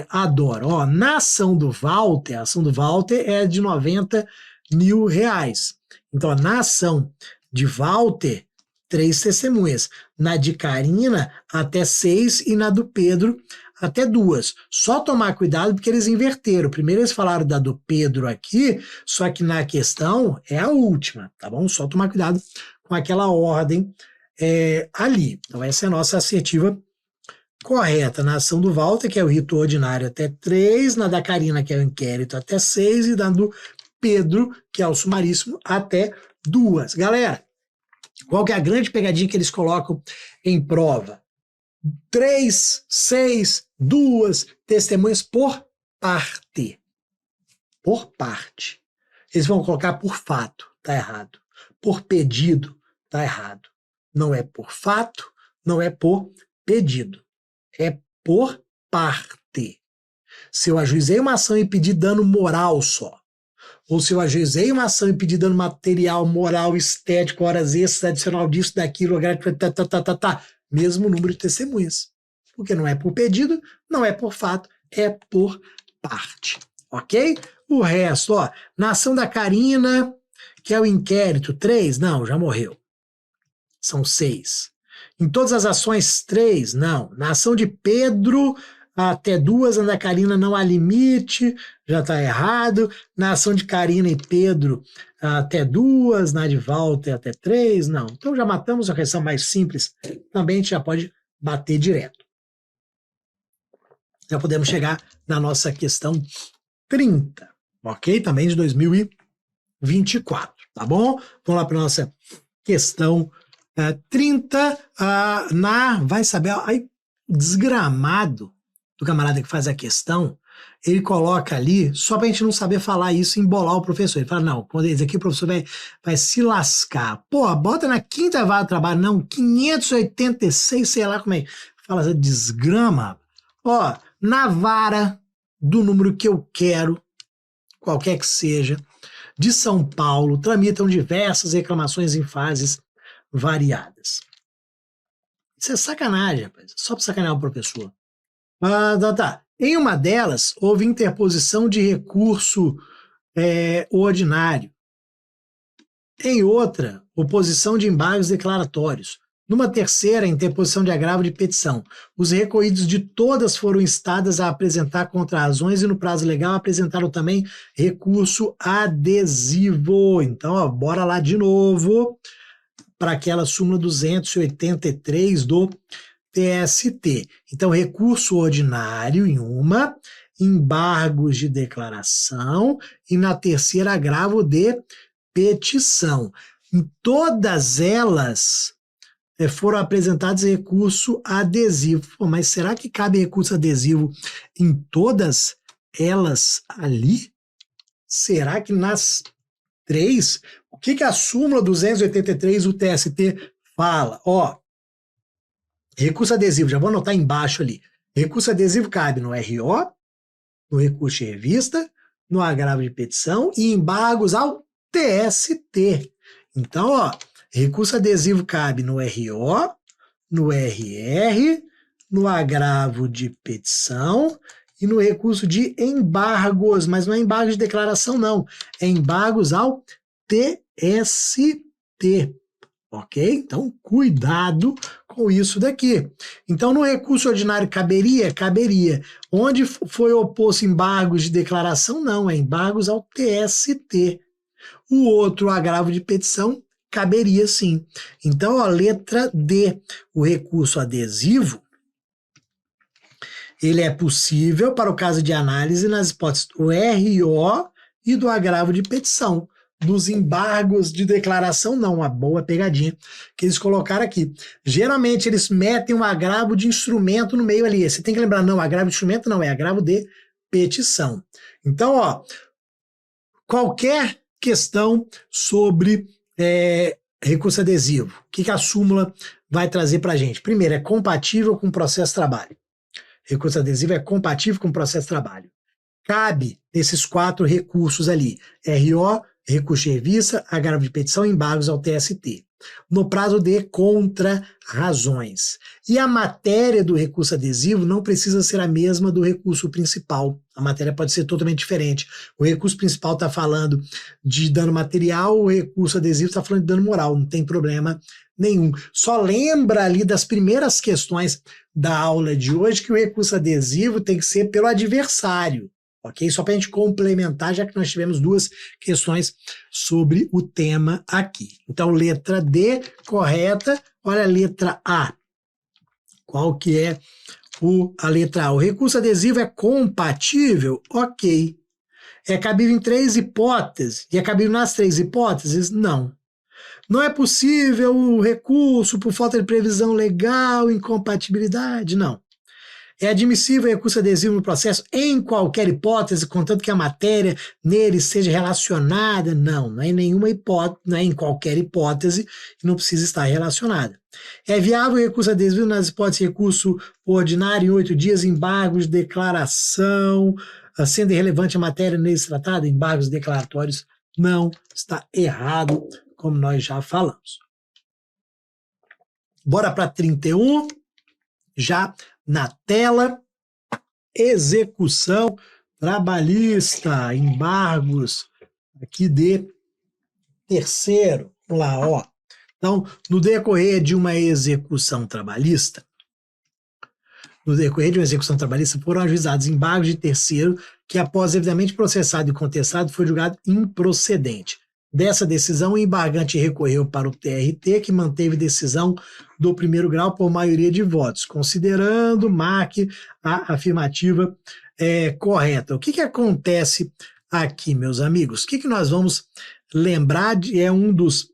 S1: adoram. Ó, na ação do Walter, a ação do Walter é de 90 mil reais. Então, na ação de Walter, 3 testemunhas. Na de Karina, até 6 e na do Pedro, até 2. Só tomar cuidado porque eles inverteram. Primeiro eles falaram da do Pedro aqui, só que na questão é a última, tá bom? Só tomar cuidado com aquela ordem ali. Então essa é a nossa assertiva correta. Na ação do Walter, que é o rito ordinário, até 3. Na da Karina, que é o inquérito, até 6. E na do Pedro, que é o sumaríssimo, até 2. Galera, qual que é a grande pegadinha que eles colocam em prova? 3, 6, 2 testemunhas por parte. Por parte. Eles vão colocar por fato, tá errado. Por pedido, tá errado. Não é por fato, não é por pedido. É por parte. Se eu ajuizei uma ação e pedi dano moral só, ou se eu ajuizei uma ação e pedi dano material, moral, estético, horas extras, adicional disso, daquilo, mesmo número de testemunhas. Porque não é por pedido, não é por fato, é por parte. Ok? O resto, ó, na ação da Karina, que é o inquérito, 3, não, já morreu. São 6. Em todas as ações, 3, não. Na ação de Pedro, até 2, na da Karina não há limite, já está errado. Na ação de Karina e Pedro, até 2, na de Walter até 3, não. Então já matamos a questão mais simples, também a gente já pode bater direto. Já podemos chegar na nossa questão 30, ok? Também de 2024, tá bom? Vamos lá para a nossa questão 30, vai saber, aí, desgramado do camarada que faz a questão, ele coloca ali, só para a gente não saber falar isso e embolar o professor. Ele fala, não, quando ele diz aqui, o professor vai se lascar. Pô, bota na 5ª vara do trabalho, não, 586, sei lá como é. Fala, desgrama. Ó, na vara do número que eu quero, qualquer que seja, de São Paulo, tramitam diversas reclamações em fases variadas. Isso é sacanagem, rapaz. Só para sacanear o professor. Tá. Em uma delas, houve interposição de recurso ordinário. Em outra, oposição de embargos declaratórios. Numa terceira, interposição de agravo de petição. Os recorridos de todas foram instadas a apresentar contrarrazões e no prazo legal apresentaram também recurso adesivo. Então, ó, bora lá de novo para aquela súmula 283 do TST. Então, recurso ordinário em uma, embargos de declaração e na terceira, agravo de petição. Em todas elas foram apresentados recurso adesivo. Pô, mas será que cabe recurso adesivo em todas elas ali? Será que nas três? O que a súmula 283 do TST fala? Ó, recurso adesivo, já vou anotar embaixo ali. Recurso adesivo cabe no RO, no recurso de revista, no agravo de petição e embargos ao TST. Então, ó, recurso adesivo cabe no RO, no RR, no agravo de petição e no recurso de embargos, mas não é embargo de declaração, não. É embargos ao TST. Ok? Então, cuidado com isso daqui. Então, no recurso ordinário caberia? Caberia. Onde foi oposto embargos de declaração? Não, é embargos ao TST. O outro, agravo de petição, caberia sim. Então, a letra D, o recurso adesivo, ele é possível para o caso de análise nas hipóteses do RO e do agravo de petição. Dos embargos de declaração, não, uma boa pegadinha que eles colocaram aqui. Geralmente eles metem um agravo de instrumento no meio ali. Você tem que lembrar, não, agravo de instrumento não, é agravo de petição. Então, ó, qualquer questão sobre recurso adesivo, o que a súmula vai trazer para a gente? Primeiro, é compatível com o processo de trabalho. Recurso adesivo é compatível com o processo de trabalho. Cabe nesses 4 recursos ali, RO, recurso de revista, agravo de petição e embargos ao TST. No prazo de contrarrazões. E a matéria do recurso adesivo não precisa ser a mesma do recurso principal. A matéria pode ser totalmente diferente. O recurso principal está falando de dano material, o recurso adesivo está falando de dano moral. Não tem problema nenhum. Só lembra ali das primeiras questões da aula de hoje que o recurso adesivo tem que ser pelo adversário. Ok? Só para a gente complementar, já que nós tivemos 2 questões sobre o tema aqui. Então, letra D, correta. Olha a letra A. Qual que é a letra A? O recurso adesivo é compatível? Ok. É cabível em 3 hipóteses? E é cabível nas 3 hipóteses? Não. Não é possível o recurso por falta de previsão legal, incompatibilidade? Não. É admissível o recurso adesivo no processo em qualquer hipótese, contanto que a matéria nele seja relacionada? Não, não é em nenhuma hipótese, não é em qualquer hipótese e não precisa estar relacionada. É viável o recurso adesivo nas hipóteses de recurso ordinário em 8 dias, embargos de declaração, sendo irrelevante a matéria neles tratada, embargos declaratórios? Não, está errado, como nós já falamos. Bora para 31, já na tela, execução trabalhista, embargos aqui de terceiro. Vamos lá, ó. Então, no decorrer de uma execução trabalhista, foram ajuizados embargos de terceiro que, após devidamente processado e contestado, foi julgado improcedente. Dessa decisão, o embargante recorreu para o TRT, que manteve decisão do primeiro grau por maioria de votos, considerando, marque a afirmativa correta. O que acontece aqui, meus amigos? O que nós vamos lembrar é um dos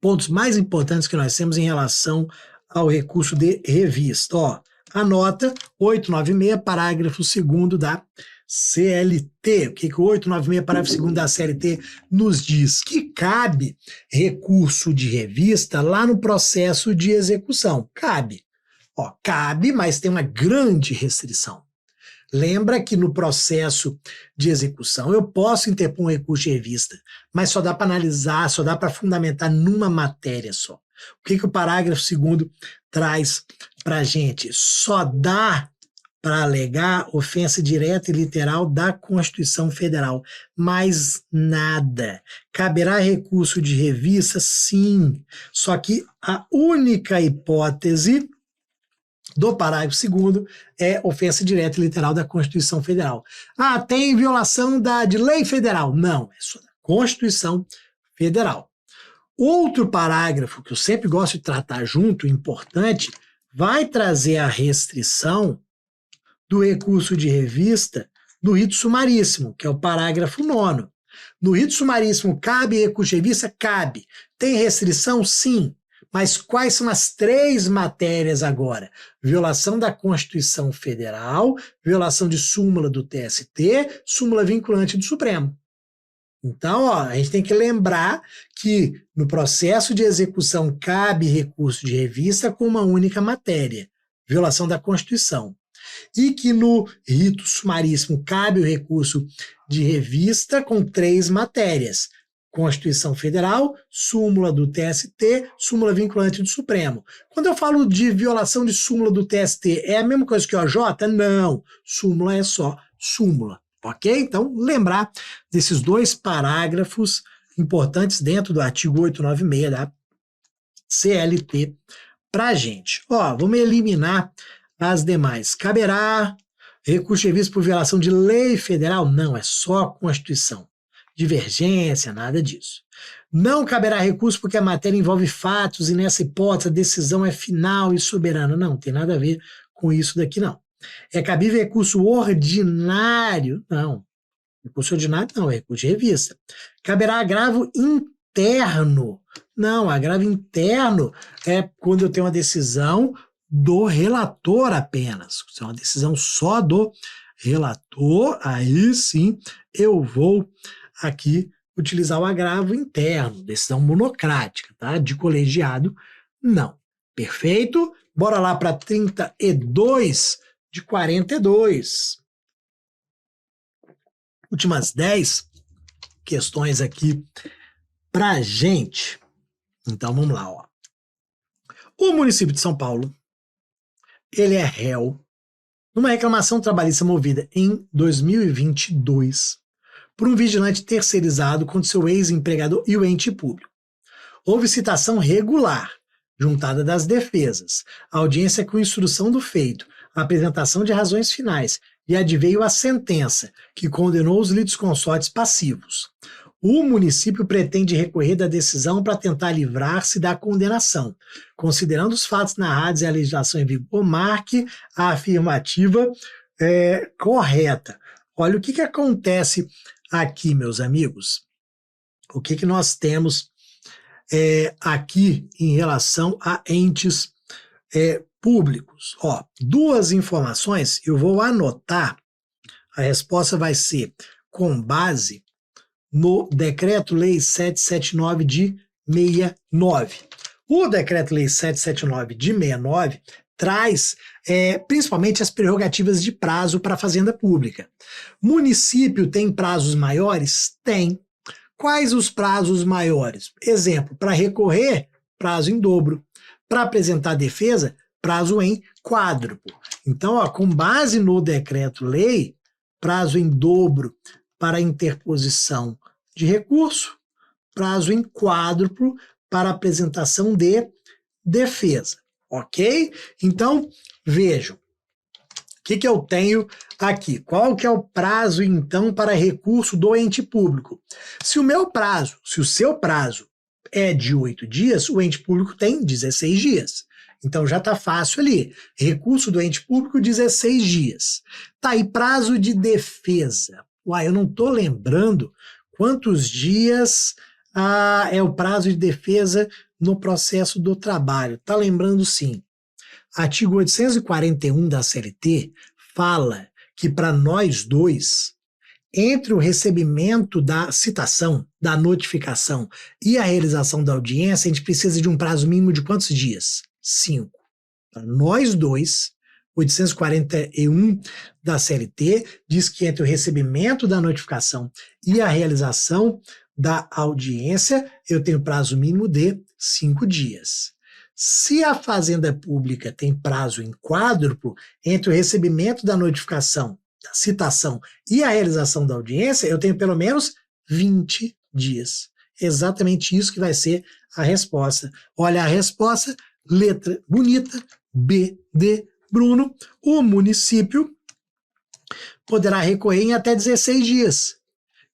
S1: pontos mais importantes que nós temos em relação ao recurso de revista. Ó, a nota 896, parágrafo 2º da CLT. O que o 896, parágrafo 2º da CLT nos diz? Que cabe recurso de revista lá no processo de execução. Cabe. Ó, cabe, mas tem uma grande restrição. Lembra que no processo de execução eu posso interpor um recurso de revista, mas só dá para analisar, só dá para fundamentar numa matéria só. O que o parágrafo 2º traz para a gente? Só dá para alegar ofensa direta e literal da Constituição Federal. Mais nada. Caberá recurso de revista? Sim. Só que a única hipótese do parágrafo 2º é ofensa direta e literal da Constituição Federal. Ah, tem violação de lei federal? Não, é só da Constituição Federal. Outro parágrafo que eu sempre gosto de tratar junto, importante, vai trazer a restrição do recurso de revista do rito sumaríssimo, que é o parágrafo 9º. No rito sumaríssimo, cabe recurso de revista? Cabe. Tem restrição? Sim. Mas quais são as 3 matérias agora? Violação da Constituição Federal, violação de súmula do TST, súmula vinculante do Supremo. Então, ó, a gente tem que lembrar que no processo de execução cabe recurso de revista com uma única matéria, violação da Constituição. E que no rito sumaríssimo cabe o recurso de revista com 3 matérias, Constituição Federal, súmula do TST, súmula vinculante do Supremo. Quando eu falo de violação de súmula do TST, é a mesma coisa que OJ? Não, súmula é só súmula, ok? Então, lembrar desses 2 parágrafos importantes dentro do artigo 896 da CLT pra gente. Ó, vamos eliminar as demais. Caberá recurso de revista por violação de lei federal? Não, é só Constituição. Divergência, nada disso. Não caberá recurso porque a matéria envolve fatos e nessa hipótese a decisão é final e soberana. Não, tem nada a ver com isso daqui não. É cabível recurso ordinário? Não. Recurso ordinário não, é recurso de revista. Caberá agravo interno? Não, agravo interno é quando eu tenho uma decisão do relator apenas. Se é uma decisão só do relator, aí sim eu vou aqui utilizar o agravo interno, decisão monocrática, tá? De colegiado, não. Perfeito? Bora lá para 32 de 42. Últimas 10 questões aqui pra gente. Então vamos lá, ó. O município de São Paulo, ele é réu numa reclamação trabalhista movida em 2022 por um vigilante terceirizado contra seu ex-empregador e o ente público. Houve citação regular, juntada das defesas, audiência com instrução do feito, apresentação de razões finais e adveio a sentença, que condenou os litisconsortes passivos. O município pretende recorrer da decisão para tentar livrar-se da condenação. Considerando os fatos narrados e a legislação em vigor, marque a afirmativa correta. Olha o que acontece aqui, meus amigos. O que nós temos aqui em relação a entes públicos? Ó, 2 informações, eu vou anotar, a resposta vai ser com base no Decreto-Lei 779 de 69. O Decreto-Lei 779 de 69 traz principalmente as prerrogativas de prazo para a Fazenda Pública. Município tem prazos maiores? Tem. Quais os prazos maiores? Exemplo, para recorrer, prazo em dobro. Para apresentar defesa, prazo em quádruplo. Então, ó, com base no Decreto-Lei, prazo em dobro para interposição de recurso, prazo em quádruplo para apresentação de defesa, ok? Então, vejam, o que eu tenho aqui? Qual que é o prazo, então, para recurso do ente público? Se o seu prazo é de 8 dias, o ente público tem 16 dias. Então já está fácil ali. Recurso do ente público, 16 dias. Tá aí, prazo de defesa. Uai, eu não estou lembrando quantos dias é o prazo de defesa no processo do trabalho. Tá lembrando sim. Artigo 841 da CLT fala que para nós dois, entre o recebimento da citação, da notificação e a realização da audiência, a gente precisa de um prazo mínimo de quantos dias? 5. Para nós dois, 841 da CLT diz que entre o recebimento da notificação e a realização da audiência, eu tenho prazo mínimo de 5 dias. Se a fazenda pública tem prazo em quádruplo entre o recebimento da notificação, da citação e a realização da audiência, eu tenho pelo menos 20 dias. Exatamente isso que vai ser a resposta. Olha a resposta, letra bonita, B de Bruno. O município poderá recorrer em até 16 dias.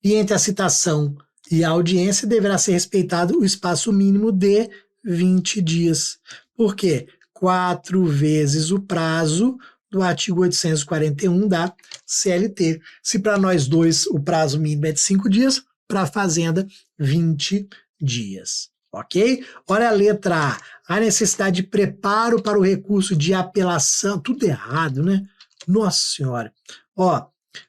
S1: E entre a citação e a audiência deverá ser respeitado o espaço mínimo de 20 dias. Por quê? 4 vezes o prazo do artigo 841 da CLT. Se para nós dois o prazo mínimo é de 5 dias, para a Fazenda, 20 dias. Ok? Olha a letra A. A necessidade de preparo para o recurso de apelação. Tudo errado, né? Nossa Senhora. Ó,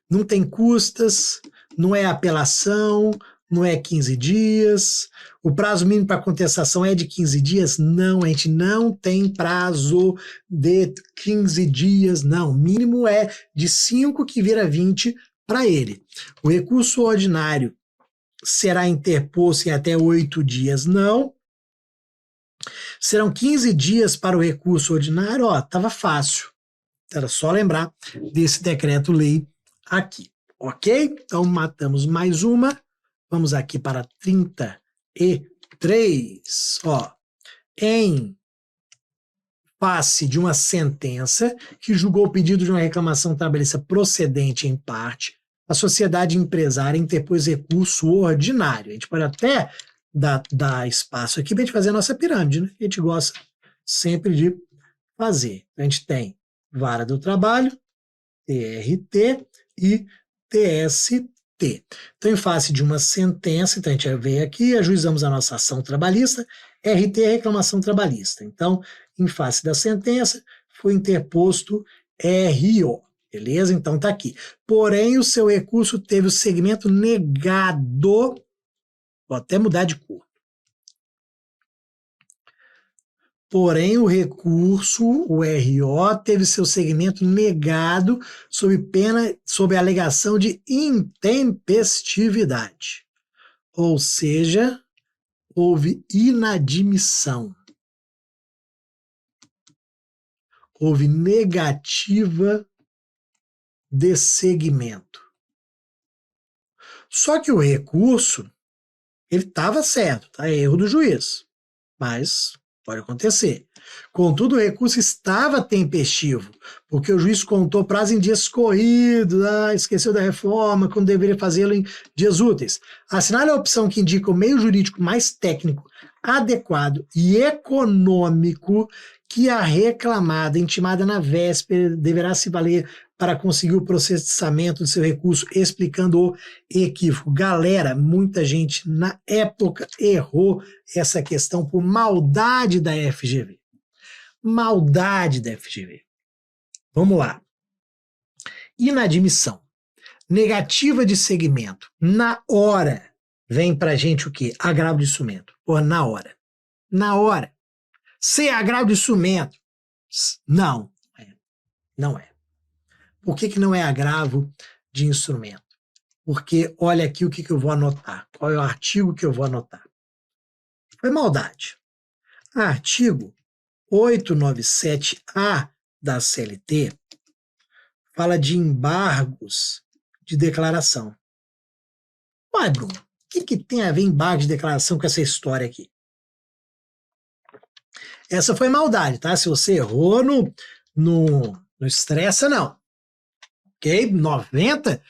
S1: não tem custas, não é apelação, não é 15 dias. O prazo mínimo para contestação é de 15 dias? Não, a gente não tem prazo de 15 dias, não. O mínimo é de 5 que vira 20 para ele. O recurso ordinário será interposto em até 8 dias? Não. Serão 15 dias para o recurso ordinário? Ó, estava fácil. Era só lembrar desse decreto-lei aqui. Ok? Então, matamos mais uma. Vamos aqui para 33. Ó, em face de uma sentença que julgou o pedido de uma reclamação trabalhista procedente em parte, a sociedade empresária interpôs recurso ordinário. A gente pode até dar espaço aqui para a gente fazer a nossa pirâmide, né? A gente gosta sempre de fazer. A gente tem Vara do Trabalho, TRT e TST. Então, em face de uma sentença, então a gente veio aqui, ajuizamos a nossa ação trabalhista, RT é reclamação trabalhista. Então, em face da sentença, foi interposto RO. Beleza? Então tá aqui. Porém, o seu recurso teve o segmento negado. Vou até mudar de cor. Porém, o recurso, o RO, teve seu segmento negado sob a alegação de intempestividade. Ou seja, houve inadmissão. Houve negativa de segmento. Só que o recurso, ele estava certo, tá? É erro do juiz. Mas pode acontecer. Contudo, o recurso estava tempestivo, porque o juiz contou prazo em dias corridos, esqueceu da reforma, quando deveria fazê-lo em dias úteis. Assinale a opção que indica o meio jurídico mais técnico, adequado e econômico que a reclamada, intimada na véspera, deverá se valer para conseguir o processamento do seu recurso, explicando o equívoco. Galera, muita gente na época errou essa questão por maldade da FGV. Maldade da FGV. Vamos lá. Inadmissão. Negativa de segmento. Na hora, vem pra gente o quê? Agravo de instrumento. Ou na hora. Na hora. Se é agravo de instrumento. Não. Não é. Por que não é agravo de instrumento? Porque olha aqui o que eu vou anotar. Qual é o artigo que eu vou anotar? Foi maldade. Artigo 897-A da CLT fala de embargos de declaração. Ué, Bruno, o que tem a ver embargo de declaração com essa história aqui? Essa foi maldade, tá? Se você errou, não estressa, não. Ok? 90%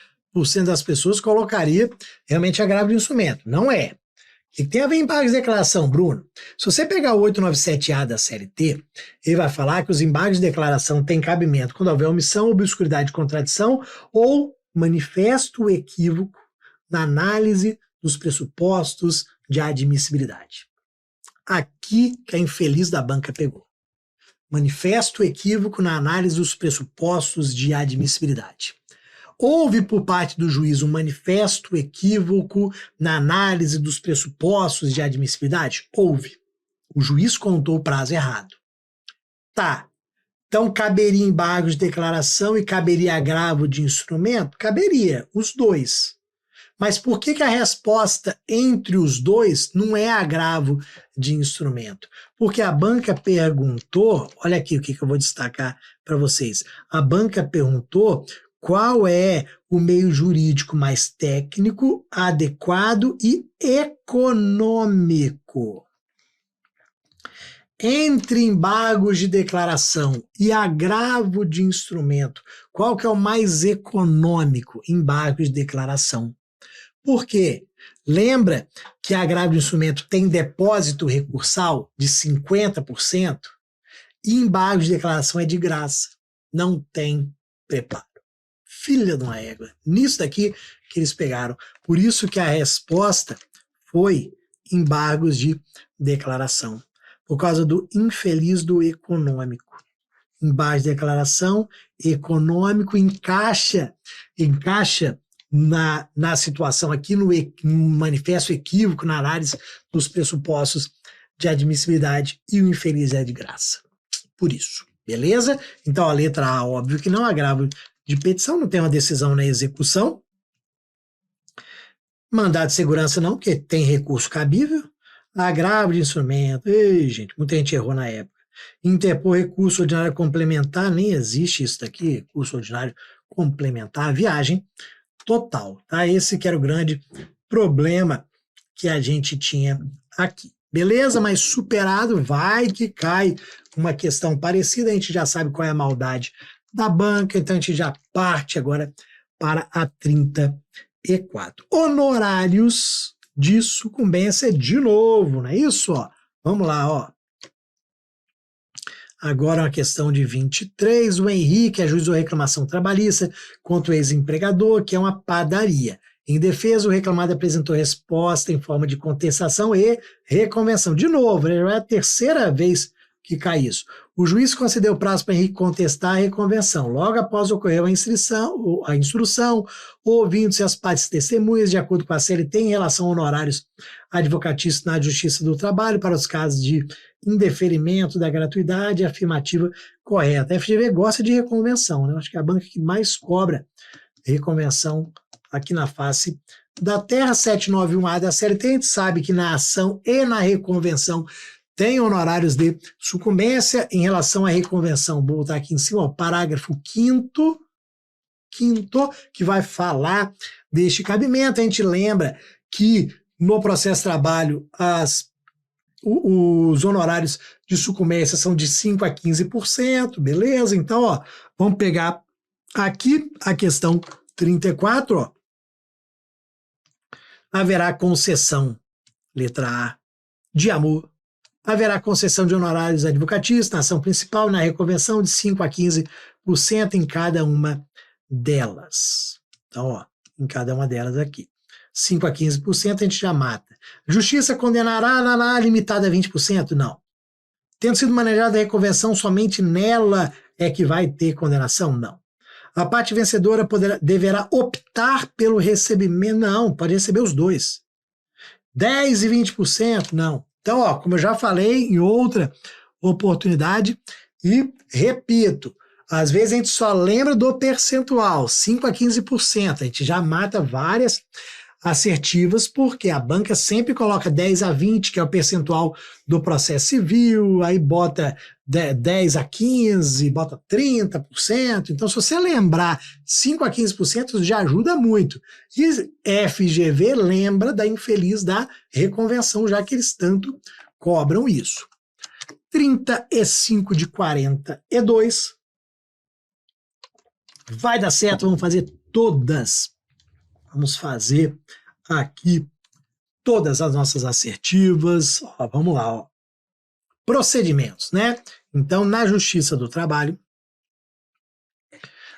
S1: das pessoas colocaria realmente agravo de instrumento. Não é. O que tem a ver embargos de declaração, Bruno? Se você pegar o 897-A da CLT, ele vai falar que os embargos de declaração têm cabimento quando houver omissão, obscuridade, contradição ou manifesto equívoco na análise dos pressupostos de admissibilidade. Aqui que a infeliz da banca pegou. Manifesto equívoco na análise dos pressupostos de admissibilidade. Houve por parte do juiz um manifesto equívoco na análise dos pressupostos de admissibilidade? Houve. O juiz contou o prazo errado. Tá. Então caberia embargo de declaração e caberia agravo de instrumento? Caberia, os dois. Mas por que a resposta entre os dois não é agravo de instrumento? Porque a banca perguntou, olha aqui o que eu vou destacar para vocês. A banca perguntou qual é o meio jurídico mais técnico, adequado e econômico. Entre embargos de declaração e agravo de instrumento, qual que é o mais econômico? Embargo de declaração. Por quê? Lembra que agravo de instrumento tem depósito recursal de 50%? E embargo de declaração é de graça. Não tem preparo. Filha de uma égua. Nisso daqui que eles pegaram. Por isso que a resposta foi embargos de declaração. Por causa do infeliz do econômico. Embaixo de declaração, econômico encaixa na situação aqui, no manifesto equívoco, na análise dos pressupostos de admissibilidade, e o infeliz é de graça. Por isso, beleza? Então a letra A, óbvio que não, agravo de petição, não tem uma decisão na execução. Mandado de segurança não, porque tem recurso cabível. Agravo de instrumento. Ei, gente, muita gente errou na época. Interpor recurso ordinário complementar, nem existe isso daqui, recurso ordinário complementar, viagem total, tá? Esse que era o grande problema que a gente tinha aqui. Beleza? Mas superado, vai que cai uma questão parecida, a gente já sabe qual é a maldade da banca, então a gente já parte agora para a 34. Honorários de sucumbência de novo, não é isso? Ó, vamos lá, ó. Agora uma questão de 23, o Henrique ajuizou a reclamação trabalhista contra o ex-empregador, que é uma padaria. Em defesa, o reclamado apresentou resposta em forma de contestação e reconvenção. De novo, é a terceira vez que cai isso. O juiz concedeu prazo para Henrique contestar a reconvenção. Logo após ocorreu a instrução, ouvindo-se as partes testemunhas, de acordo com a CLT, em relação a honorários advocatícios na Justiça do Trabalho, para os casos de indeferimento da gratuidade afirmativa correta. A FGV gosta de reconvenção, né? Acho que é a banca que mais cobra reconvenção aqui na face da terra. 791A da CLT, a gente sabe que na ação e na reconvenção tem honorários de sucumbência. Em relação à reconvenção, vou botar aqui em cima, ó, parágrafo 5º, que vai falar deste cabimento. A gente lembra que no processo de trabalho os honorários de sucumbência são de 5% a 15%, beleza? Então, ó, vamos pegar aqui a questão 34, ó. Haverá concessão, letra A, de amor. Haverá concessão de honorários advocatícios na ação principal, na reconvenção, de 5% a 15% em cada uma delas. Então, ó, em cada uma delas aqui. 5% a 15% a gente já mata. Justiça condenará limitada a 20%? Não. Tendo sido manejada a reconvenção, somente nela é que vai ter condenação? Não. A parte vencedora deverá optar pelo recebimento? Não, pode receber os dois. 10% e 20%? Não. Então, ó, como eu já falei em outra oportunidade, e repito, às vezes a gente só lembra do percentual, 5% a 15%, a gente já mata várias assertivas, porque a banca sempre coloca 10% a 20%, que é o percentual do processo civil, aí bota 10% a 15%, bota 30%. Então, se você lembrar 5% a 15%, já ajuda muito. E FGV lembra da infeliz da reconvenção, já que eles tanto cobram isso. 35 de 42. Vai dar certo, vamos fazer todas. Vamos fazer aqui todas as nossas assertivas. Ó, vamos lá, ó. Procedimentos, né? Então, na Justiça do Trabalho,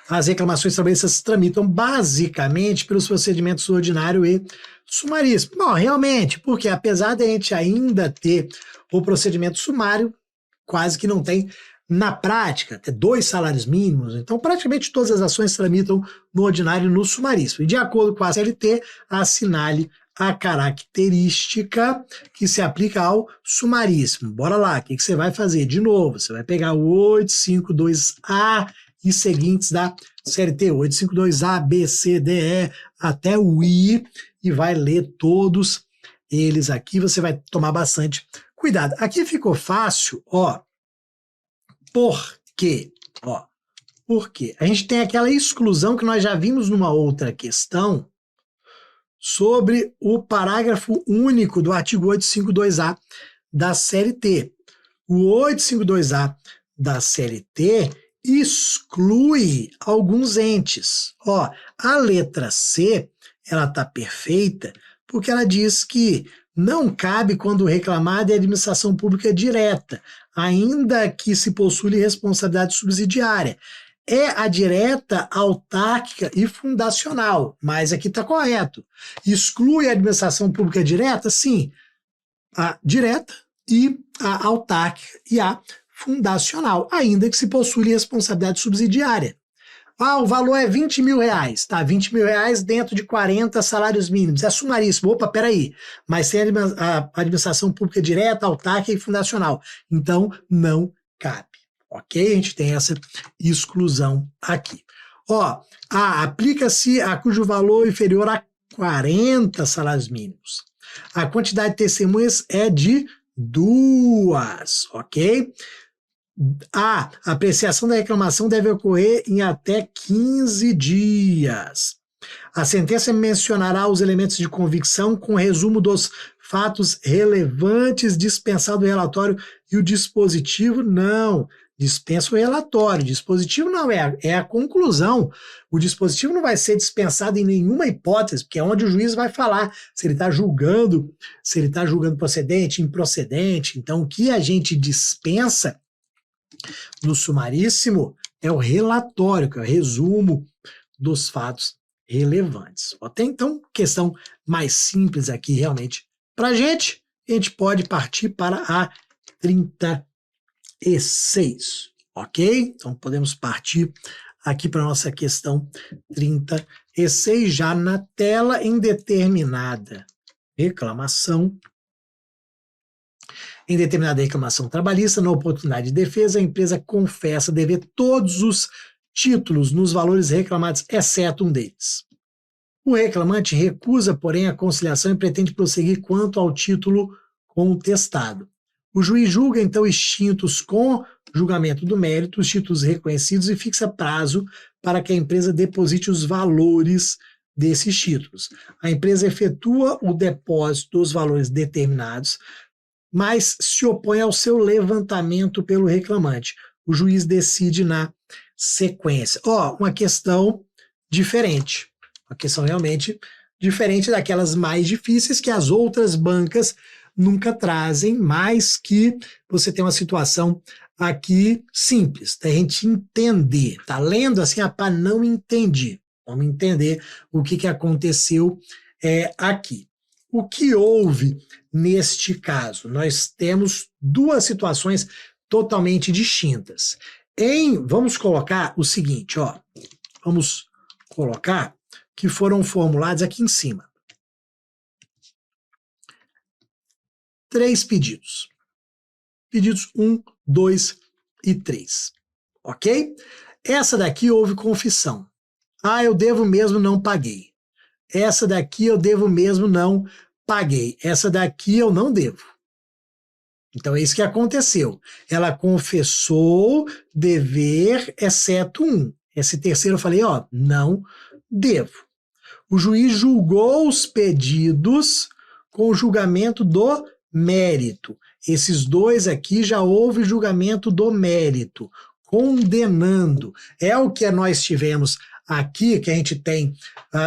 S1: as reclamações trabalhistas se tramitam basicamente pelos procedimentos ordinário e sumaríssimo. Bom, realmente, porque apesar de a gente ainda ter o procedimento sumário, quase que não tem na prática, até 2 salários mínimos, então praticamente todas as ações tramitam no ordinário e no sumaríssimo. E de acordo com a CLT, assinale a característica que se aplica ao sumaríssimo. Bora lá, o que você vai fazer? De novo, você vai pegar o 852A e seguintes da CLT, 852A, B, C, D, E, até o I, e vai ler todos eles aqui, você vai tomar bastante cuidado. Aqui ficou fácil, ó, por quê? Ó, por quê? A gente tem aquela exclusão que nós já vimos numa outra questão sobre o parágrafo único do artigo 852A da CLT. O 852A da CLT exclui alguns entes. Ó, a letra C, ela está perfeita porque ela diz que não cabe quando reclamada é administração pública direta, ainda que se possui responsabilidade subsidiária. É a direta, autárquica e fundacional, mas aqui está correto. Exclui a administração pública direta? Sim, a direta e a autárquica e a fundacional, ainda que se possui responsabilidade subsidiária. Ah, o valor é 20 mil reais, tá? 20 mil reais dentro de 40 salários mínimos. É sumaríssimo. Opa, peraí. Mas tem a administração pública direta, autárquica e fundacional. Então, não cabe. Ok? A gente tem essa exclusão aqui. Ó, aplica-se a cujo valor inferior a 40 salários mínimos. A quantidade de testemunhas é de 2, ok? A apreciação da reclamação deve ocorrer em até 15 dias. A sentença mencionará os elementos de convicção com resumo dos fatos relevantes, dispensado o relatório e o dispositivo não. Dispensa o relatório. O dispositivo não é a conclusão. O dispositivo não vai ser dispensado em nenhuma hipótese, porque é onde o juiz vai falar se ele está julgando, procedente, improcedente. Então, o que a gente dispensa no sumaríssimo é o relatório, que é o resumo dos fatos relevantes. Tem então questão mais simples aqui realmente para a gente pode partir para a 36, ok? Então podemos partir aqui para a nossa questão 36, já na tela, em determinada reclamação. Em determinada reclamação trabalhista, na oportunidade de defesa, a empresa confessa dever todos os títulos nos valores reclamados, exceto um deles. O reclamante recusa, porém, a conciliação e pretende prosseguir quanto ao título contestado. O juiz julga, então, extintos com julgamento do mérito os títulos reconhecidos e fixa prazo para que a empresa deposite os valores desses títulos. A empresa efetua o depósito dos valores determinados, mas se opõe ao seu levantamento pelo reclamante. O juiz decide na sequência. Uma questão diferente. Uma questão realmente diferente daquelas mais difíceis que as outras bancas nunca trazem, mas que você tem uma situação aqui simples, da gente entender. Tá lendo assim, pá, não entendi. Vamos entender o que aconteceu aqui. O que houve neste caso? Nós temos duas situações totalmente distintas. Vamos colocar o seguinte, vamos colocar que foram formulados aqui em cima. 3 pedidos. Pedidos 1, 2 e 3. Ok? Essa daqui houve confissão. Eu devo mesmo, não paguei. Essa daqui eu devo mesmo, não paguei. Essa daqui eu não devo. Então é isso que aconteceu. Ela confessou dever, exceto um. Esse terceiro eu falei, não devo. O juiz julgou os pedidos com o julgamento do mérito. Esses dois aqui já houve julgamento do mérito, condenando. É o que nós tivemos aqui, que a gente tem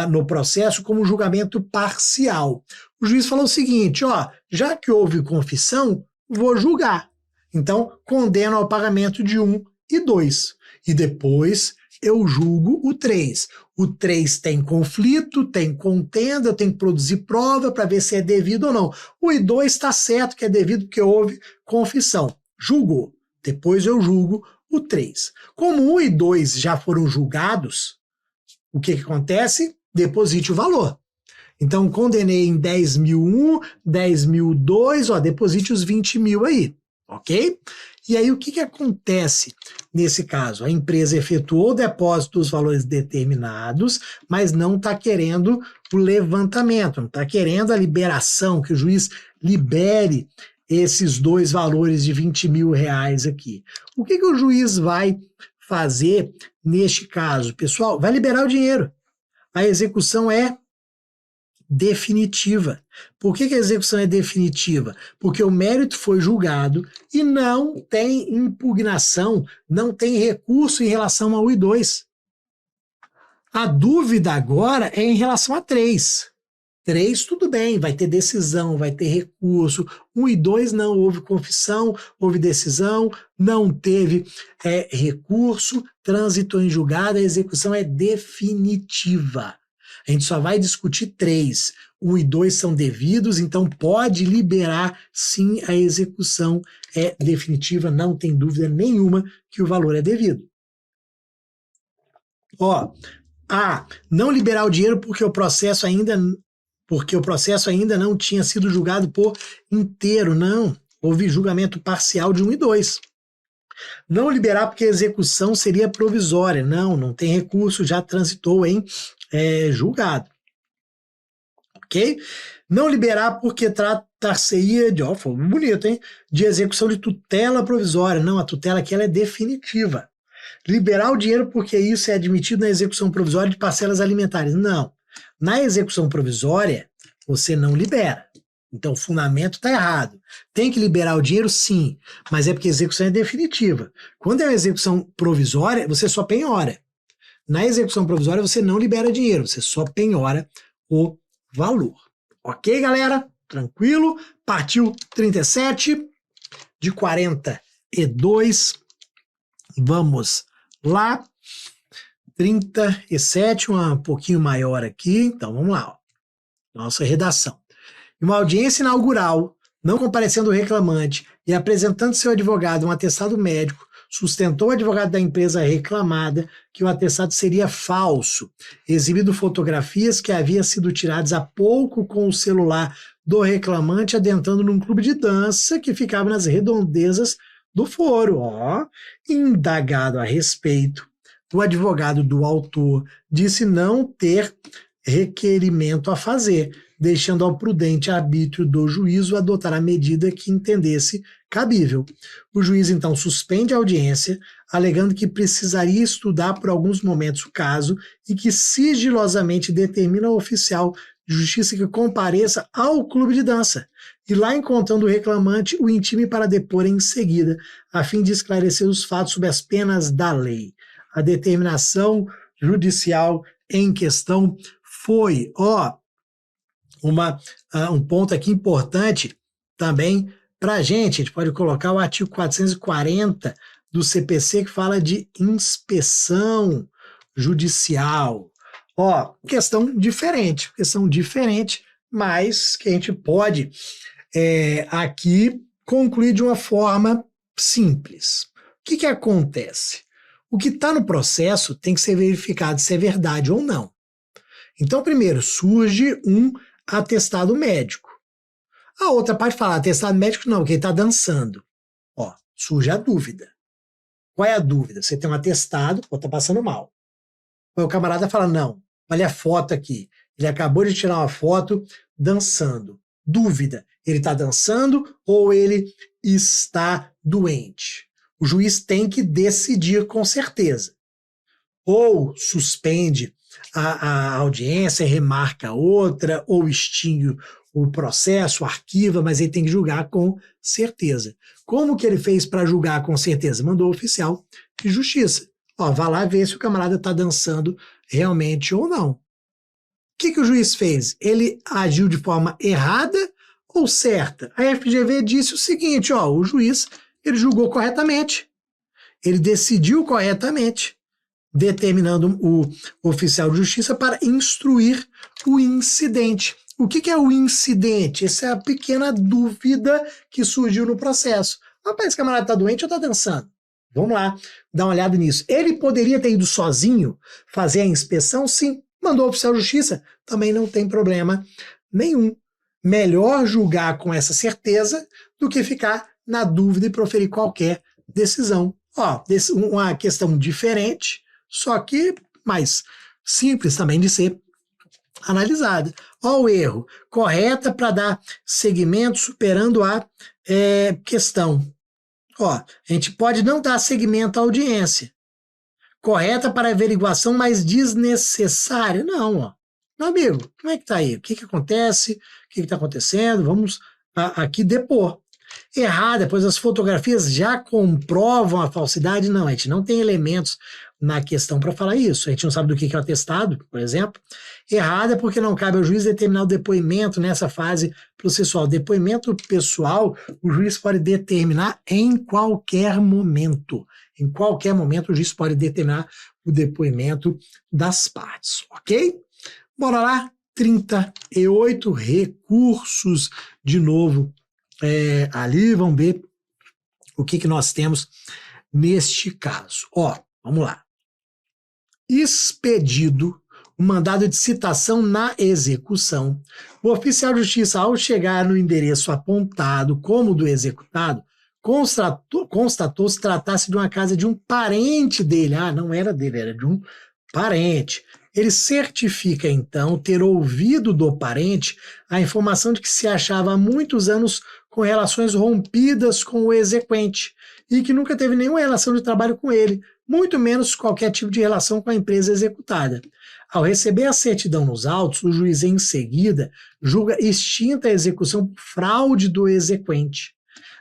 S1: no processo, como julgamento parcial. O juiz falou o seguinte, já que houve confissão, vou julgar. Então, condeno ao pagamento de 1 e 2. E depois eu julgo o 3. O 3 tem conflito, tem contenda, eu tenho que produzir prova para ver se é devido ou não. O I2 está certo que é devido porque houve confissão. Julgou. Depois eu julgo o 3. Como 1 e 2 já foram julgados, o que acontece? Deposite o valor. Então, condenei em 10.001, 10.002, deposite os 20 mil aí. ok? E aí o que acontece nesse caso? A empresa efetuou o depósito dos valores determinados, mas não está querendo o levantamento, não está querendo a liberação, que o juiz libere esses dois valores de R$20.000 aqui. O que o juiz vai fazer neste caso? Pessoal, vai liberar o dinheiro. A execução é definitiva. Por que a execução é definitiva? Porque o mérito foi julgado e não tem impugnação, não tem recurso em relação ao 1 e 2. A dúvida agora é em relação a 3. 3, tudo bem, vai ter decisão, vai ter recurso. 1 e 2 não houve confissão, houve decisão, não teve recurso, trânsito em julgado, a execução é definitiva. A gente só vai discutir 3. 1 e 2 são devidos, então pode liberar, sim, a execução é definitiva, não tem dúvida nenhuma que o valor é devido. Ó, não liberar o dinheiro porque o processo ainda não tinha sido julgado por inteiro, não. Houve julgamento parcial de 1 e 2. Não liberar porque a execução seria provisória, não tem recurso, já transitou em julgado. Ok? Não liberar porque tratar-se-ia de, foi bonito, hein? De execução de tutela provisória. Não, a tutela aqui ela é definitiva. Liberar o dinheiro porque isso é admitido na execução provisória de parcelas alimentares. Não. Na execução provisória, você não libera. Então, o fundamento está errado. Tem que liberar o dinheiro? Sim, mas é porque a execução é definitiva. Quando é uma execução provisória, você só penhora. Na execução provisória, você não libera dinheiro, você só penhora o valor. Ok, galera? Tranquilo? Partiu 37 de 42. Vamos lá. 37, um pouquinho maior aqui. Então, vamos lá. Ó. Nossa redação. Em uma audiência inaugural, não comparecendo o reclamante e apresentando seu advogado um atestado médico, sustentou o advogado da empresa reclamada que o atestado seria falso, exibindo fotografias que haviam sido tiradas há pouco com o celular do reclamante adentrando num clube de dança que ficava nas redondezas do foro. Ó, indagado a respeito, o advogado do autor disse não ter requerimento a fazer, deixando ao prudente arbítrio do juízo adotar a medida que entendesse cabível. O juiz, então, suspende a audiência, alegando que precisaria estudar por alguns momentos o caso e que sigilosamente determina ao oficial de justiça que compareça ao clube de dança e lá, encontrando o reclamante, o intime para depor em seguida, a fim de esclarecer os fatos sob as penas da lei. A determinação judicial em questão foi, um ponto aqui importante também para a gente pode colocar o artigo 440 do CPC que fala de inspeção judicial. Questão diferente, mas que a gente pode aqui concluir de uma forma simples. O que acontece? O que está no processo tem que ser verificado se é verdade ou não. Então, primeiro, surge um atestado médico. A outra parte fala, atestado médico não, porque ele está dançando. Surge a dúvida. Qual é a dúvida? Você tem um atestado, está passando mal. O camarada fala, não, olha a foto aqui. Ele acabou de tirar uma foto dançando. Dúvida, ele está dançando ou ele está doente? O juiz tem que decidir com certeza. Ou suspende a audiência, remarca outra, ou extingue o processo, arquiva, mas ele tem que julgar com certeza. Como que ele fez para julgar com certeza? Mandou o oficial de justiça. Vá lá ver se o camarada está dançando realmente ou não. O que o juiz fez? Ele agiu de forma errada ou certa? A FGV disse o seguinte, o juiz ele julgou corretamente. Ele decidiu corretamente, determinando o oficial de justiça para instruir o incidente. O que é o incidente? Essa é a pequena dúvida que surgiu no processo. Rapaz, esse camarada está doente ou está dançando? Vamos lá, dar uma olhada nisso. Ele poderia ter ido sozinho fazer a inspeção? Sim. Mandou o oficial de justiça? Também não tem problema nenhum. Melhor julgar com essa certeza do que ficar na dúvida e proferir qualquer decisão. Ó, uma questão diferente, só que mais simples também de ser analisada. Ó o erro, correta para dar seguimento superando a questão. Ó, a gente pode não dar seguimento à audiência. Correta para averiguação, mas desnecessária. Não, ó. Meu amigo, como é que tá aí? O que que acontece? O que que tá acontecendo? Vamos aqui depor. Errada, pois as fotografias já comprovam a falsidade. Não, a gente não tem elementos na questão para falar isso. A gente não sabe do que é o atestado, por exemplo. Errada porque não cabe ao juiz determinar o depoimento nessa fase processual. Depoimento pessoal, o juiz pode determinar em qualquer momento. Em qualquer momento o juiz pode determinar o depoimento das partes, ok? Bora lá, 38 recursos de novo ali, vamos ver o que nós temos neste caso. Ó, vamos lá. Expedido o mandado de citação na execução, o oficial de justiça, ao chegar no endereço apontado como do executado, constatou se tratasse de uma casa de um parente dele. Ah, não era dele, era de um parente. Ele certifica, então, ter ouvido do parente a informação de que se achava há muitos anos com relações rompidas com o exequente e que nunca teve nenhuma relação de trabalho com ele, muito menos qualquer tipo de relação com a empresa executada. Ao receber a certidão nos autos, o juiz, em seguida, julga extinta a execução por fraude do exequente.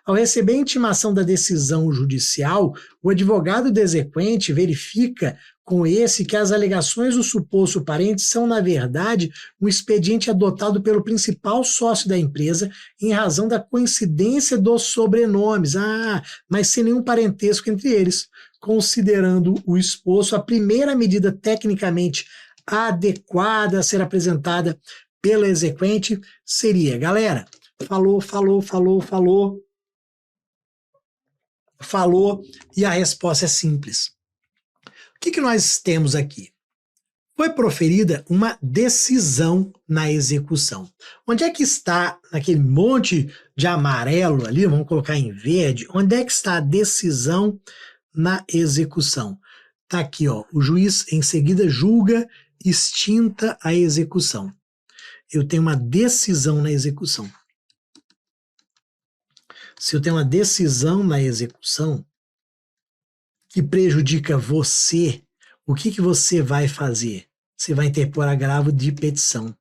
S1: Ao receber a intimação da decisão judicial, o advogado do exequente verifica com esse que as alegações do suposto parente são, na verdade, um expediente adotado pelo principal sócio da empresa em razão da coincidência dos sobrenomes, mas sem nenhum parentesco entre eles. Considerando o exposto, a primeira medida tecnicamente adequada a ser apresentada pelo exequente seria, galera, falou, e a resposta é simples. O que nós temos aqui? Foi proferida uma decisão na execução. Onde é que está, naquele monte de amarelo ali, vamos colocar em verde, onde é que está a decisão na execução? Está aqui, ó, o juiz em seguida julga extinta a execução. Eu tenho uma decisão na execução. Se eu tenho uma decisão na execução que prejudica você, o que você vai fazer? Você vai interpor agravo de petição.